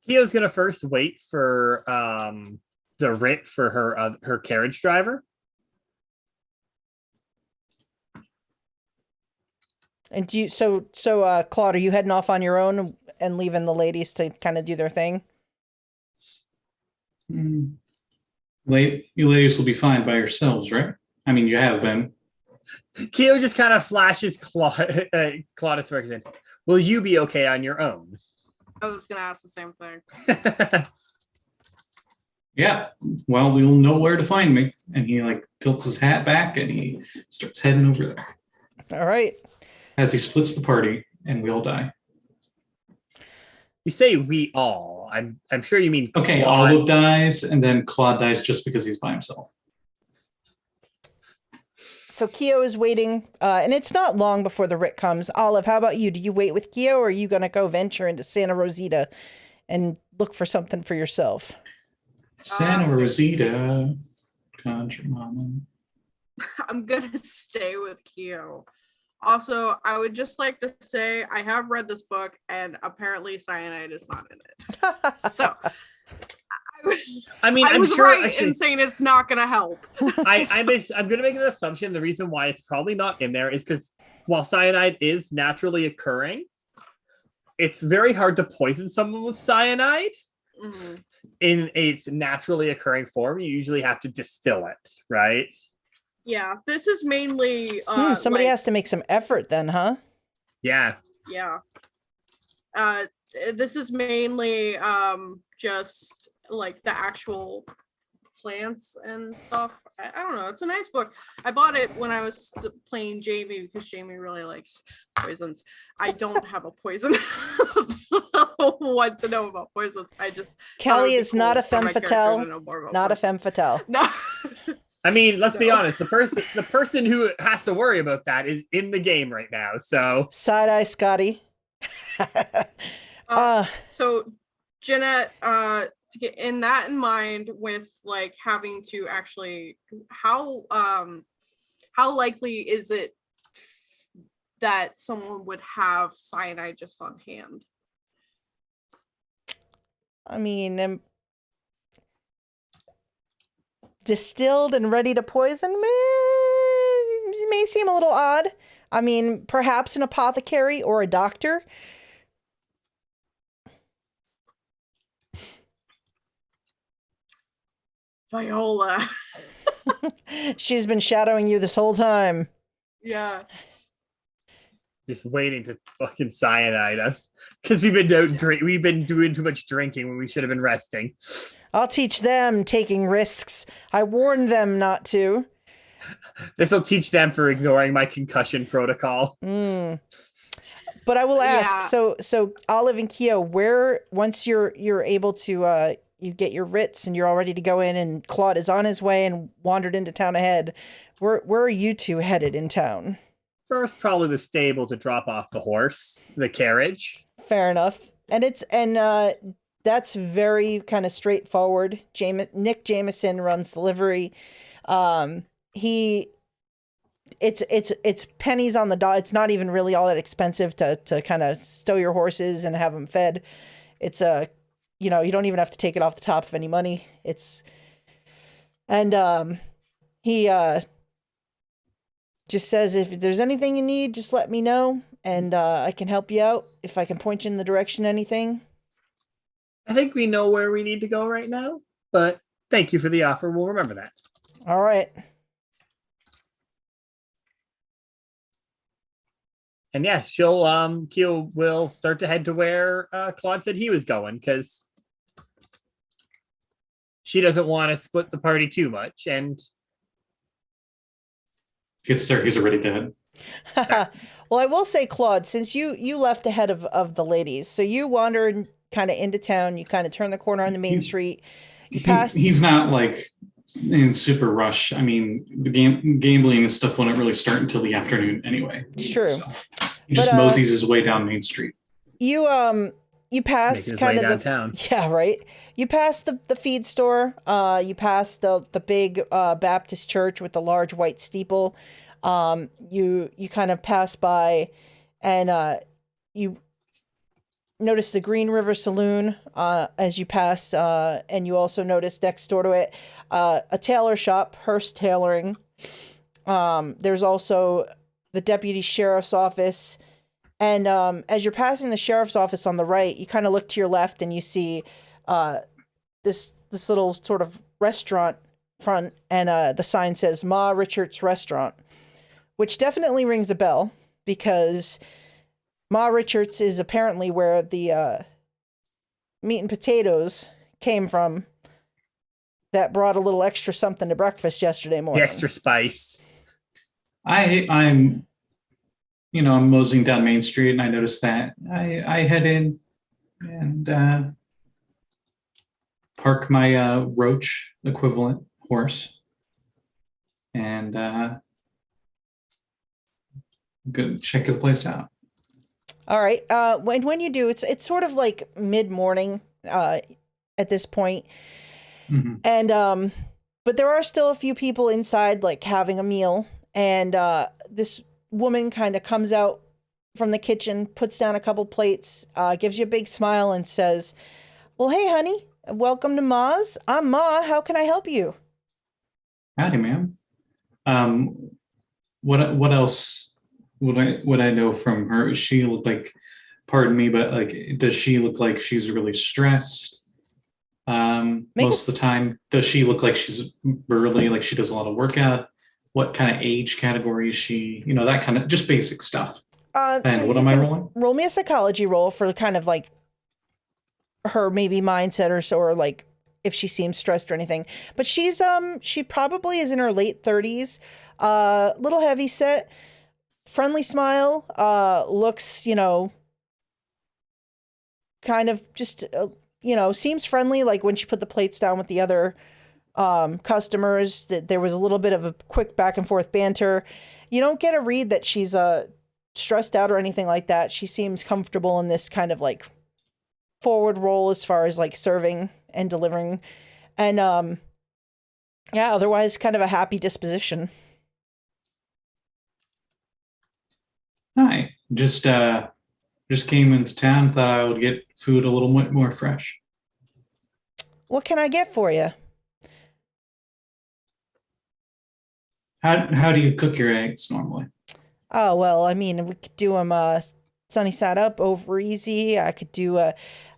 Kiyo's gonna first wait for the writ for her carriage driver. And do you, so Claude, are you heading off on your own and leaving the ladies to kind of do their thing? You ladies will be fine by yourselves, right? I mean, you have been. Kiyo just kind of flashes Claudius in. Will you be okay on your own? I was gonna ask the same thing. Yeah, well, we'll know where to find me. And he like tilts his hat back and he starts heading over there. All right. As he splits the party and we all die. You say we all. I'm sure you mean okay. Claude. Olive dies, and then Claude dies just because he's by himself. So Kiyo is waiting, and it's not long before the Rick comes. Olive, how about you? Do you wait with Kiyo, or are you gonna go venture into Santa Rosita and look for something for yourself? Santa Rosita, country mama. I'm gonna stay with Kiyo. Also, I would just like to say I have read this book, and apparently cyanide is not in it. So, I mean, I'm was sure right actually, in saying it's not gonna help. I'm going to make an assumption. The reason why it's probably not in there is because while cyanide is naturally occurring, it's very hard to poison someone with cyanide. Mm-hmm. In its naturally occurring form. You usually have to distill it, right? Yeah, this is mainly somebody has to make some effort then, huh? Yeah. This is mainly just like the actual plants and stuff. I don't know, it's a nice book. I bought it when I was playing Jamie because Jamie really likes poisons. I don't have a poison. What to know about poisons. I just Kelly is not a femme fatale. Not a femme fatale. No. I mean, let's be honest. The person who has to worry about that is in the game right now. So side eye, Scotty. So Jeanette, to get in that in mind, with like having to actually, how likely is it that someone would have cyanide just on hand? I mean, distilled and ready to poison may seem a little odd. I mean, perhaps an apothecary or a doctor. Viola. She's been shadowing you this whole time. Yeah. Just waiting to fucking cyanide us because we've been doing too much drinking when we should have been resting. I'll teach them taking risks. I warned them not to. This will teach them for ignoring my concussion protocol. But I will ask. Yeah. So Olive and Kiyo, where once you're able to you get your writs and you're all ready to go in, and Claude is on his way and wandered into town ahead. Where are you two headed in town? First, probably the stable to drop off the carriage. Fair enough. And that's very kind of straightforward. Nick Jameson runs the livery. It's pennies on the dot. It's not even really all that expensive to kind of stow your horses and have them fed. It's you don't even have to take it off the top of any money. He just says, if there's anything you need, just let me know, and I can help you out if I can point you in the direction of anything. I think we know where we need to go right now, but thank you for the offer. We'll remember that. All right. And yeah, Kiyo will start to head to where Claude said he was going, because she doesn't want to split the party too much, and gets there, he's already dead. Well, I will say, Claude, since you left ahead of the ladies, so you wandered kind of into town, you kind of turn the corner on the main street. He's not like in super rush. I mean, the gambling and stuff wouldn't really start until the afternoon anyway. True. So he just moseys his way down Main Street. You pass kind of downtown. Yeah, right. You pass the feed store. You pass the big Baptist church with the large white steeple. You kind of pass by, and you notice the Green River Saloon as you pass, and you also notice next door to it a tailor shop, Hearst Tailoring. There's also the deputy sheriff's office. And as you're passing the sheriff's office on the right, you kind of look to your left and you see this this little sort of restaurant front, and the sign says Ma Richards Restaurant, which definitely rings a bell because Ma Richards is apparently where the meat and potatoes came from that brought a little extra something to breakfast yesterday morning. The extra spice. I'm moseying down Main Street, and I noticed that. I head in and park my roach equivalent horse, and go check the place out. All right. When you do, it's sort of like mid-morning at this point. Mm-hmm. And but there are still a few people inside, like having a meal, and this woman kind of comes out from the kitchen, puts down a couple plates, gives you a big smile, and says, "Well, hey, honey, welcome to Ma's. I'm Ma. How can I help you?" Howdy, ma'am. What else would I know from her? She look like, pardon me, but like, does she look like she's really stressed? Most of the time, does she look like she's burly, like she does a lot of workout? What kind of age category is she? That kind of just basic stuff. And so what am I rolling? Roll me a psychology roll for kind of like her maybe mindset or like if she seems stressed or anything. But she probably is in her late 30s, little heavy set, friendly smile, looks, kind of just seems friendly. Like when she put the plates down with the other customers, that there was a little bit of a quick back and forth banter. You don't get a read that she's stressed out or anything like that. She seems comfortable in this kind of like forward role as far as like serving and delivering, and otherwise kind of a happy disposition. Hi, just came into town. Thought I would get food a little bit more fresh. What can I get for you? How do you cook your eggs normally? Oh, well, I mean, we could do them sunny side up, over easy. I could do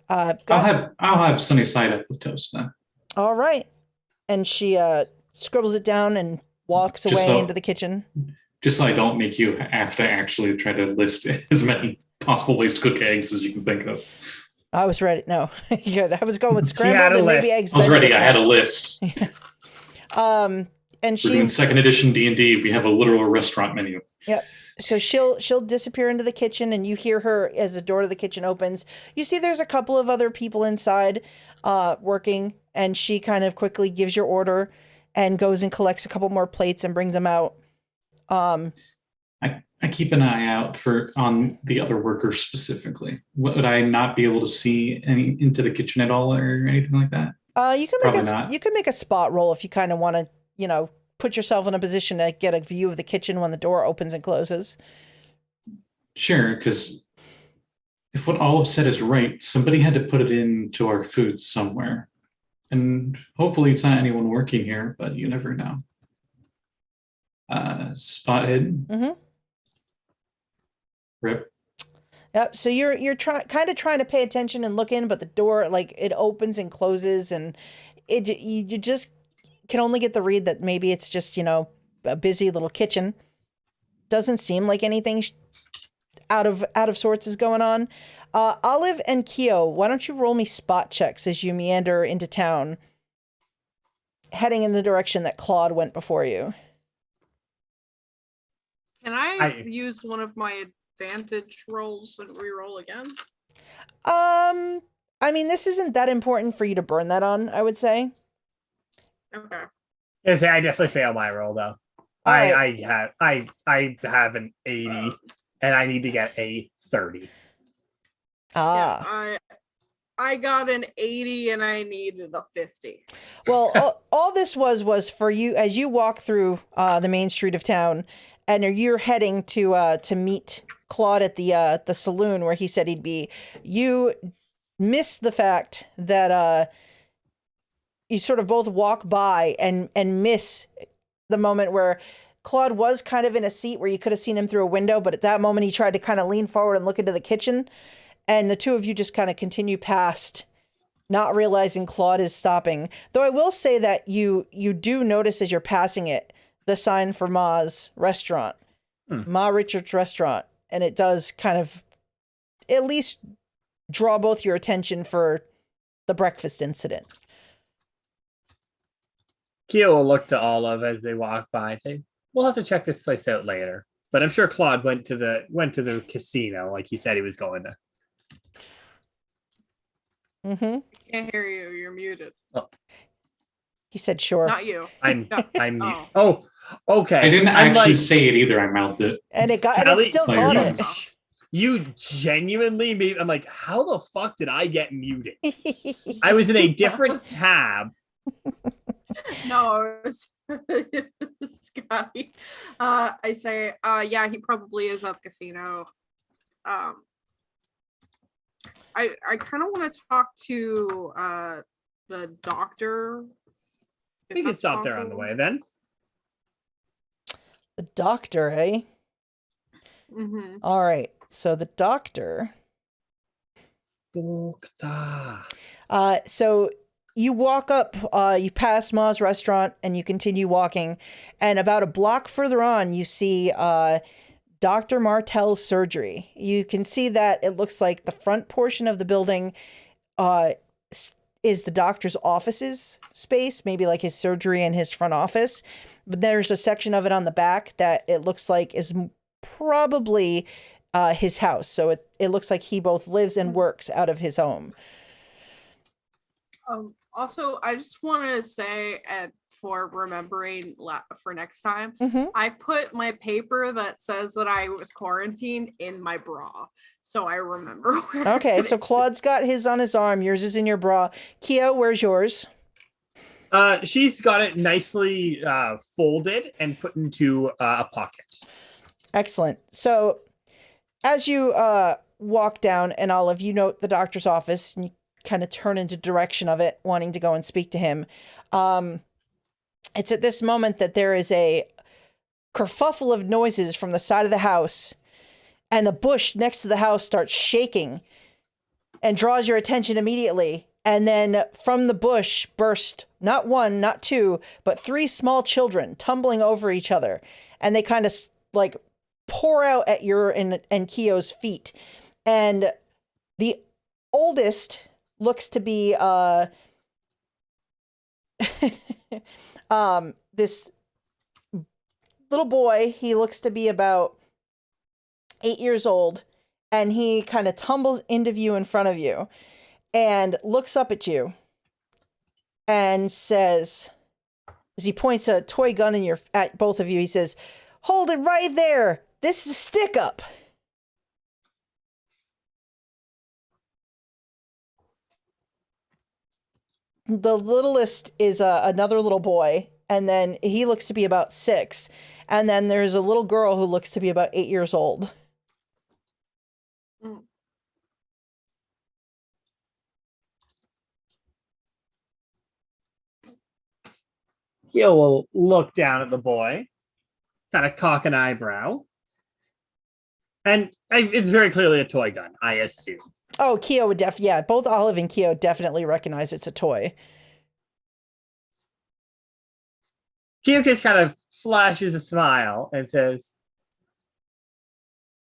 I'll have sunny side up with toast then. All right. And she scribbles it down and walks away into the kitchen. Just so I don't make you have to actually try to list as many possible ways to cook eggs as you can think of. I was ready. No, I was going with scrambled and maybe eggs. I was ready. I had a list. And we're doing second edition D&D. We have a literal restaurant menu. Yep. So she'll disappear into the kitchen, and you hear her as the door to the kitchen opens. You see there's a couple of other people inside working, and she kind of quickly gives your order and goes and collects a couple more plates and brings them out. I keep an eye out on the other workers specifically. Would I not be able to see into the kitchen at all or anything like that? You can make a spot roll if you kind of want to, put yourself in a position to get a view of the kitchen when the door opens and closes. Sure, because if what Olive said is right, somebody had to put it into our food somewhere. And hopefully it's not anyone working here, but you never know. Spot hidden. Mm-hmm. Rip. Yep. So you're kind of trying to pay attention and look in, but the door, like, it opens and closes, and you just can only get the read that maybe it's just a busy little kitchen. Doesn't seem like anything out of sorts is going on. Olive and Kiyo, why don't you roll me spot checks as you meander into town, heading in the direction that Claude went before you. Can I use one of my advantage rolls and re-roll again? I mean, this isn't that important for you to burn that on, I would say. Okay. I definitely failed my roll though. I have an 80 and I need to get a 30. Yeah, I got an 80 and I needed a 50. Well, all this was for you as you walk through the main street of town, and you're heading to meet Claude at the saloon where he said he'd be. You miss the fact that you sort of both walk by and miss the moment where Claude was kind of in a seat where you could have seen him through a window, but at that moment he tried to kind of lean forward and look into the kitchen, and the two of you just kind of continue past, not realizing Claude is stopping. Though I will say that you do notice as you're passing it, the sign for Ma's restaurant, Ma Richard's restaurant. And it does kind of at least draw both your attention for the breakfast incident. Kiyo will look to Olive as they walk by and say, "We'll have to check this place out later." But I'm sure Claude went to the casino like he said he was going to. Mm-hmm. Can't hear you. You're muted. Oh. He said, "Sure." Not you. I'm Oh. oh, okay. I didn't I'm actually like, say it either. I mouthed it. And it Kelly, still you- caught it. You genuinely made. I'm like, how the fuck did I get muted? I was in a different tab. No, it was Scotty. I say, yeah, he probably is at the casino. I kind of want to talk to the doctor. if We can that's stop there on the possible. way then. The doctor, eh? Mhm. All right. So the doctor. Doctor. So you walk up, you pass Ma's restaurant and you continue walking. And about a block further on, you see Dr. Martell's surgery. You can see that it looks like the front portion of the building is the doctor's offices space, maybe like his surgery and his front office. But there's a section of it on the back that it looks like is probably his house. So it looks like he both lives and works out of his home. Also, I just want to say, for remembering for next time, Mm-hmm. I put my paper that says that I was quarantined in my bra, so I remember where. Okay, it so Claude's is. got his on his arm. Yours is in your bra. Kiyo, where's yours? She's got it nicely folded and put into a pocket. Excellent. So as you walk down, and Olive, you note the doctor's office, and you kind of turn into direction of it, wanting to go and speak to him. It's at this moment that there is a kerfuffle of noises from the side of the house, and the bush next to the house starts shaking and draws your attention immediately. And then from the bush burst not one, not two, but three small children tumbling over each other. And they kind of like pour out at your and Kiyo's feet. And the oldest looks to be this little boy. He looks to be about 8 years old, and he kind of tumbles into view in front of you and looks up at you and says, as he points a toy gun at both of you, he says, "Hold it right there. This is stick up." The littlest is another little boy, and then he looks to be about 6. And then there's a little girl who looks to be about 8 years old. Mm. Kiyo will look down at the boy, kind of cock an eyebrow. And it's very clearly a toy gun, I assume. Oh, Kiyo would both Olive and Kiyo definitely recognize it's a toy. Kiyo just kind of flashes a smile and says,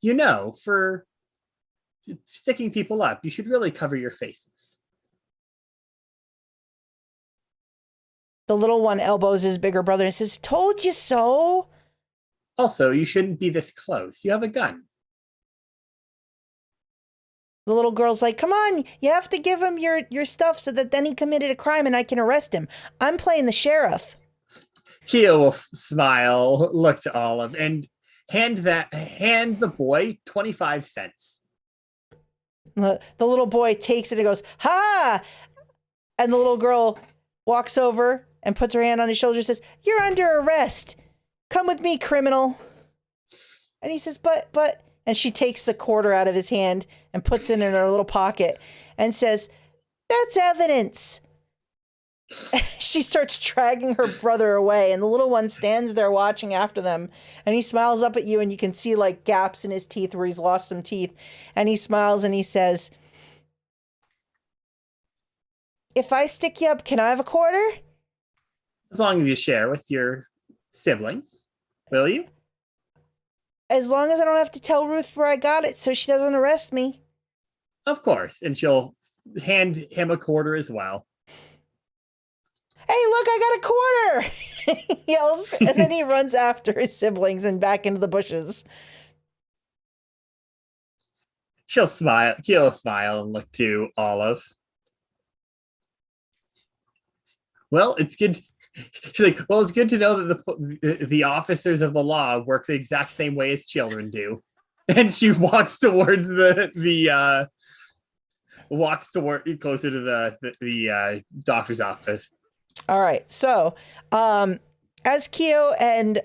"You know, for sticking people up, you should really cover your faces." The little one elbows his bigger brother and says, "Told you so." Also, you shouldn't be this close. You have a gun. The little girl's like, "Come on, you have to give him your stuff so that then he committed a crime and I can arrest him. I'm playing the sheriff." Kiyo will smile, look to Olive, and hand the boy 25 cents. The little boy takes it and goes, "Ha!" And the little girl walks over and puts her hand on his shoulder and says, "You're under arrest. Come with me, criminal." And he says, but, and she takes the quarter out of his hand and puts it in her little pocket and says, "That's evidence." She starts dragging her brother away, and the little one stands there watching after them, and he smiles up at you, and you can see like gaps in his teeth where he's lost some teeth, and he smiles and he says, if I stick you up, can I have a quarter? As long as you share with your siblings, will you? As long as I don't have to tell Ruth where I got it so she doesn't arrest me. Of course. And she'll hand him a quarter as well. Hey, look, I got a quarter! He yells, and then he runs after his siblings and back into the bushes. She'll smile. He'll smile and look to Olive. Well, it's good. She's like, well, it's good to know that the officers of the law work the exact same way as children do. And she walks towards closer to the doctor's office. All right, so as Kiyo and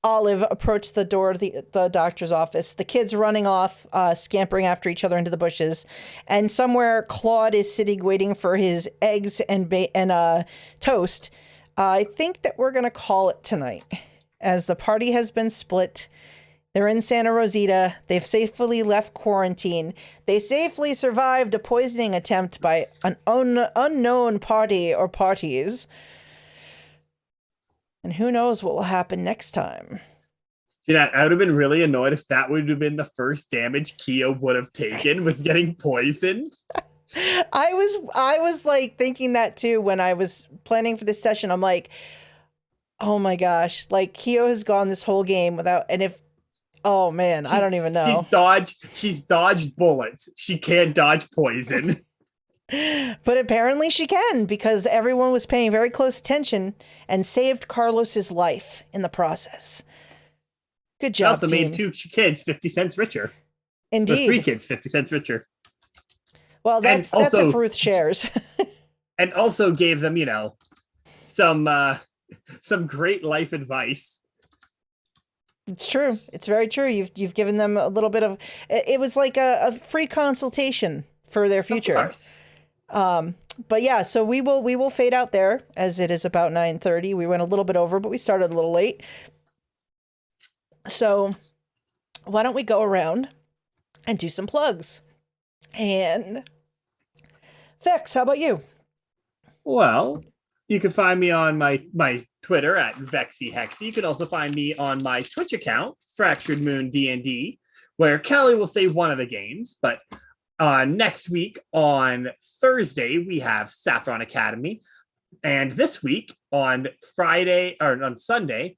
Olive approach the door of the doctor's office, the kids running off, scampering after each other into the bushes, and somewhere Claude is sitting waiting for his eggs and toast. I think that we're going to call it tonight, as the party has been split. They're in Santa Rosita. They've safely left quarantine. They safely survived a poisoning attempt by an unknown party or parties. And who knows what will happen next time. I would have been really annoyed if that would have been the first damage Kiyo would have taken, was getting poisoned. I was like thinking that too when I was planning for this session. I'm like, oh my gosh, like Kiyo has gone this whole game without, and if, oh man, I don't even know. She's dodged bullets. She can't dodge poison. But apparently she can, because everyone was paying very close attention and saved Carlos's life in the process. Good job, Also team. made 2 kids 50 cents richer. Indeed. Or 3 kids 50 cents richer. Well, that's if Ruth shares. And also gave them, some great life advice. It's true. It's very true. You've given them a little bit of. It was like a free consultation for their future. Of course. But yeah, so we will fade out there, as it is about 9:30. We went a little bit over, but we started a little late. So why don't we go around and do some plugs? And Vex, how about you? Well, you can find me on my Twitter at VexyHexy. You can also find me on my Twitch account, Fractured Moon D&D, where Kelly will say one of the games. But next week on Thursday, we have Saffron Academy. And this week on Sunday,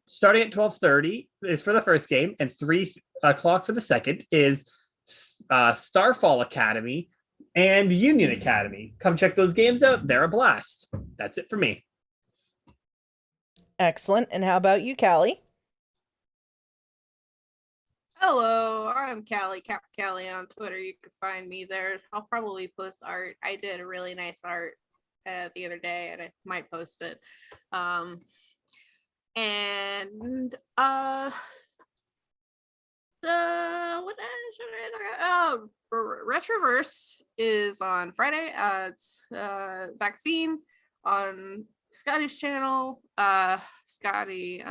starting at 12:30 is for the first game, and 3 o'clock for the second is Starfall Academy and Union Academy. Come check those games out. They're a blast. That's it for me. Excellent. And how about you, Callie? Hello, I'm Callie, Cap Callie on Twitter. You can find me there. I'll probably post art. I did a really nice art the other day, and I might post it. Retroverse is on Friday. It's Vaccine on Scotty's channel, Scotty_Hood.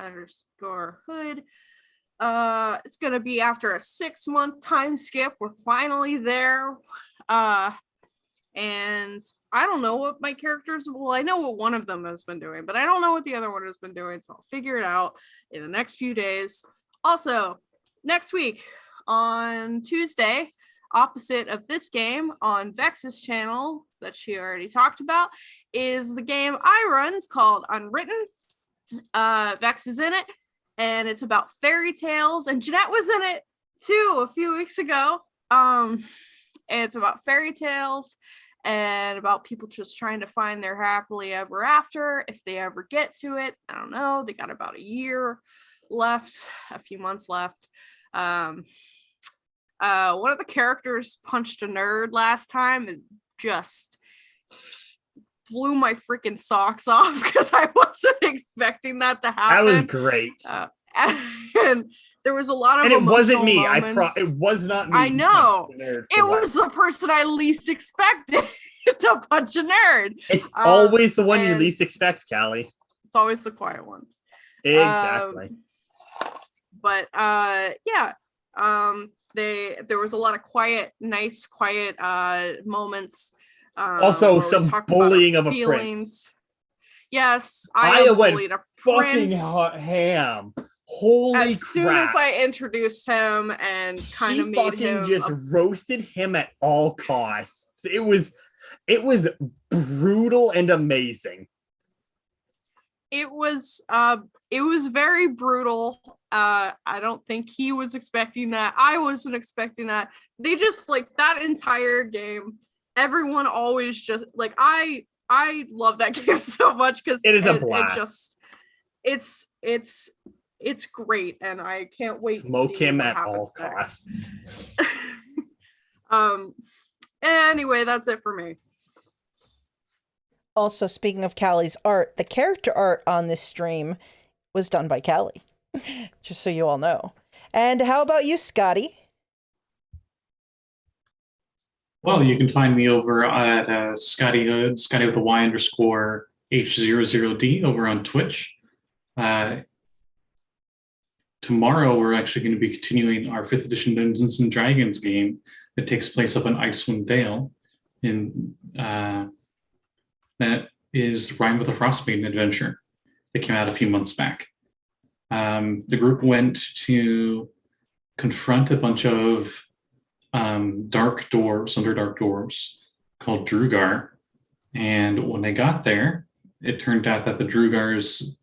It's gonna be after a 6-month time skip. We're finally there. And I don't know what my characters, well, I know what one of them has been doing, but I don't know what the other one has been doing, so I'll figure it out in the next few days. Also, next week on Tuesday, opposite of this game on Vex's channel that she already talked about, is the game I run. It's called Unwritten. Vex is in it, and it's about fairy tales, and Jeanette was in it too a few weeks ago. It's about fairy tales and about people just trying to find their happily ever after, if they ever get to it. I don't know. They got about a year left, a few months left. One of the characters punched a nerd last time and just blew my freaking socks off because I wasn't expecting that to happen. That was great. And there was a lot of, and it wasn't me. moments. It was not me. I know. It was the person I least expected to punch a nerd. It's always the one you least expect, Callie. It's always the quiet one. Exactly. But yeah. There was a lot of quiet moments Also, where we some talked about our bullying of a feelings. prince. Yes, Aya went bullied a fucking prince. ham. Holy As soon crap. as I introduced him and kind She of made fucking him just roasted him at all costs. It was brutal and amazing. it was very brutal. I don't think he was expecting that. I wasn't expecting that. They just like that entire game. Everyone always just like I love that game so much because It is a blast. It's great, and I can't wait Smoke to see him what at all happens next. costs. Anyway, that's it for me. Also, speaking of Callie's art, the character art on this stream was done by Callie, just so you all know. And how about you, Scotty? Well, you can find me over at Scotty Hood, Scotty with a Y_H00D over on Twitch. Tomorrow, we're actually going to be continuing our 5th edition Dungeons and Dragons game that takes place up in Icewind Dale. That is Rhyme with a Frostmaiden adventure that came out a few months back. The group went to confront a bunch of underdark dwarves called Drugar. And when they got there, it turned out that the Drugar's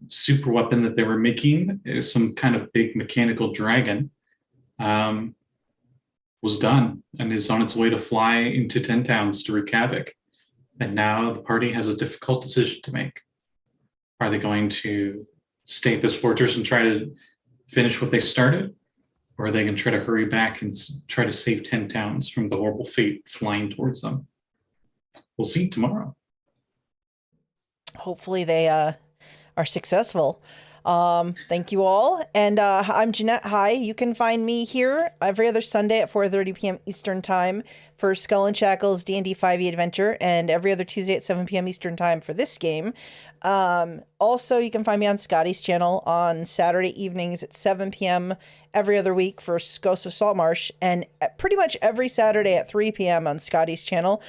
super weapon that they were making is some kind of big mechanical dragon, was done and is on its way to fly into 10 towns to wreak havoc. And now the party has a difficult decision to make. Are they going to stay at this fortress and try to finish what they started? Or are they going to try to hurry back and try to save 10 towns from the horrible fate flying towards them? We'll see tomorrow. Hopefully they are successful. Thank you all. And I'm Jeanette. Hi. You can find me here every other Sunday at 4:30 p.m. Eastern Time for Skull and Shackles D&D 5e Adventure, and every other Tuesday at 7 p.m. Eastern Time for this game. Also, you can find me on Scotty's channel on Saturday evenings at 7 p.m. every other week for Ghost of Saltmarsh, and pretty much every Saturday at 3 p.m. on Scotty's channel.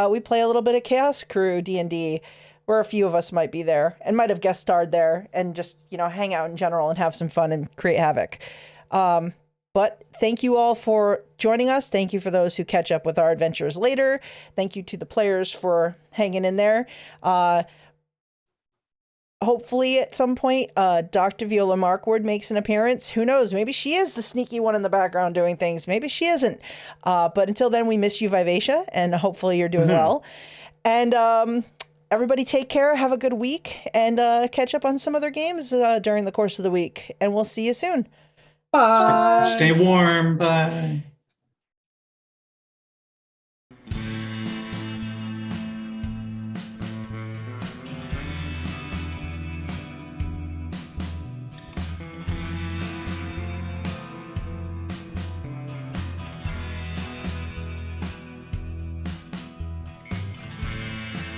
We play a little bit of Chaos Crew D&D, where a few of us might be there and might have guest starred there and just, hang out in general and have some fun and create havoc. But thank you all for joining us. Thank you for those who catch up with our adventures later. Thank you to the players for hanging in there. Hopefully at some point, Dr. Viola Markward makes an appearance. Who knows? Maybe she is the sneaky one in the background doing things. Maybe she isn't. But until then, we miss you, Vivacia, and hopefully you're doing well. And everybody take care, have a good week, and catch up on some other games during the course of the week. And we'll see you soon. Bye. Stay warm. Bye.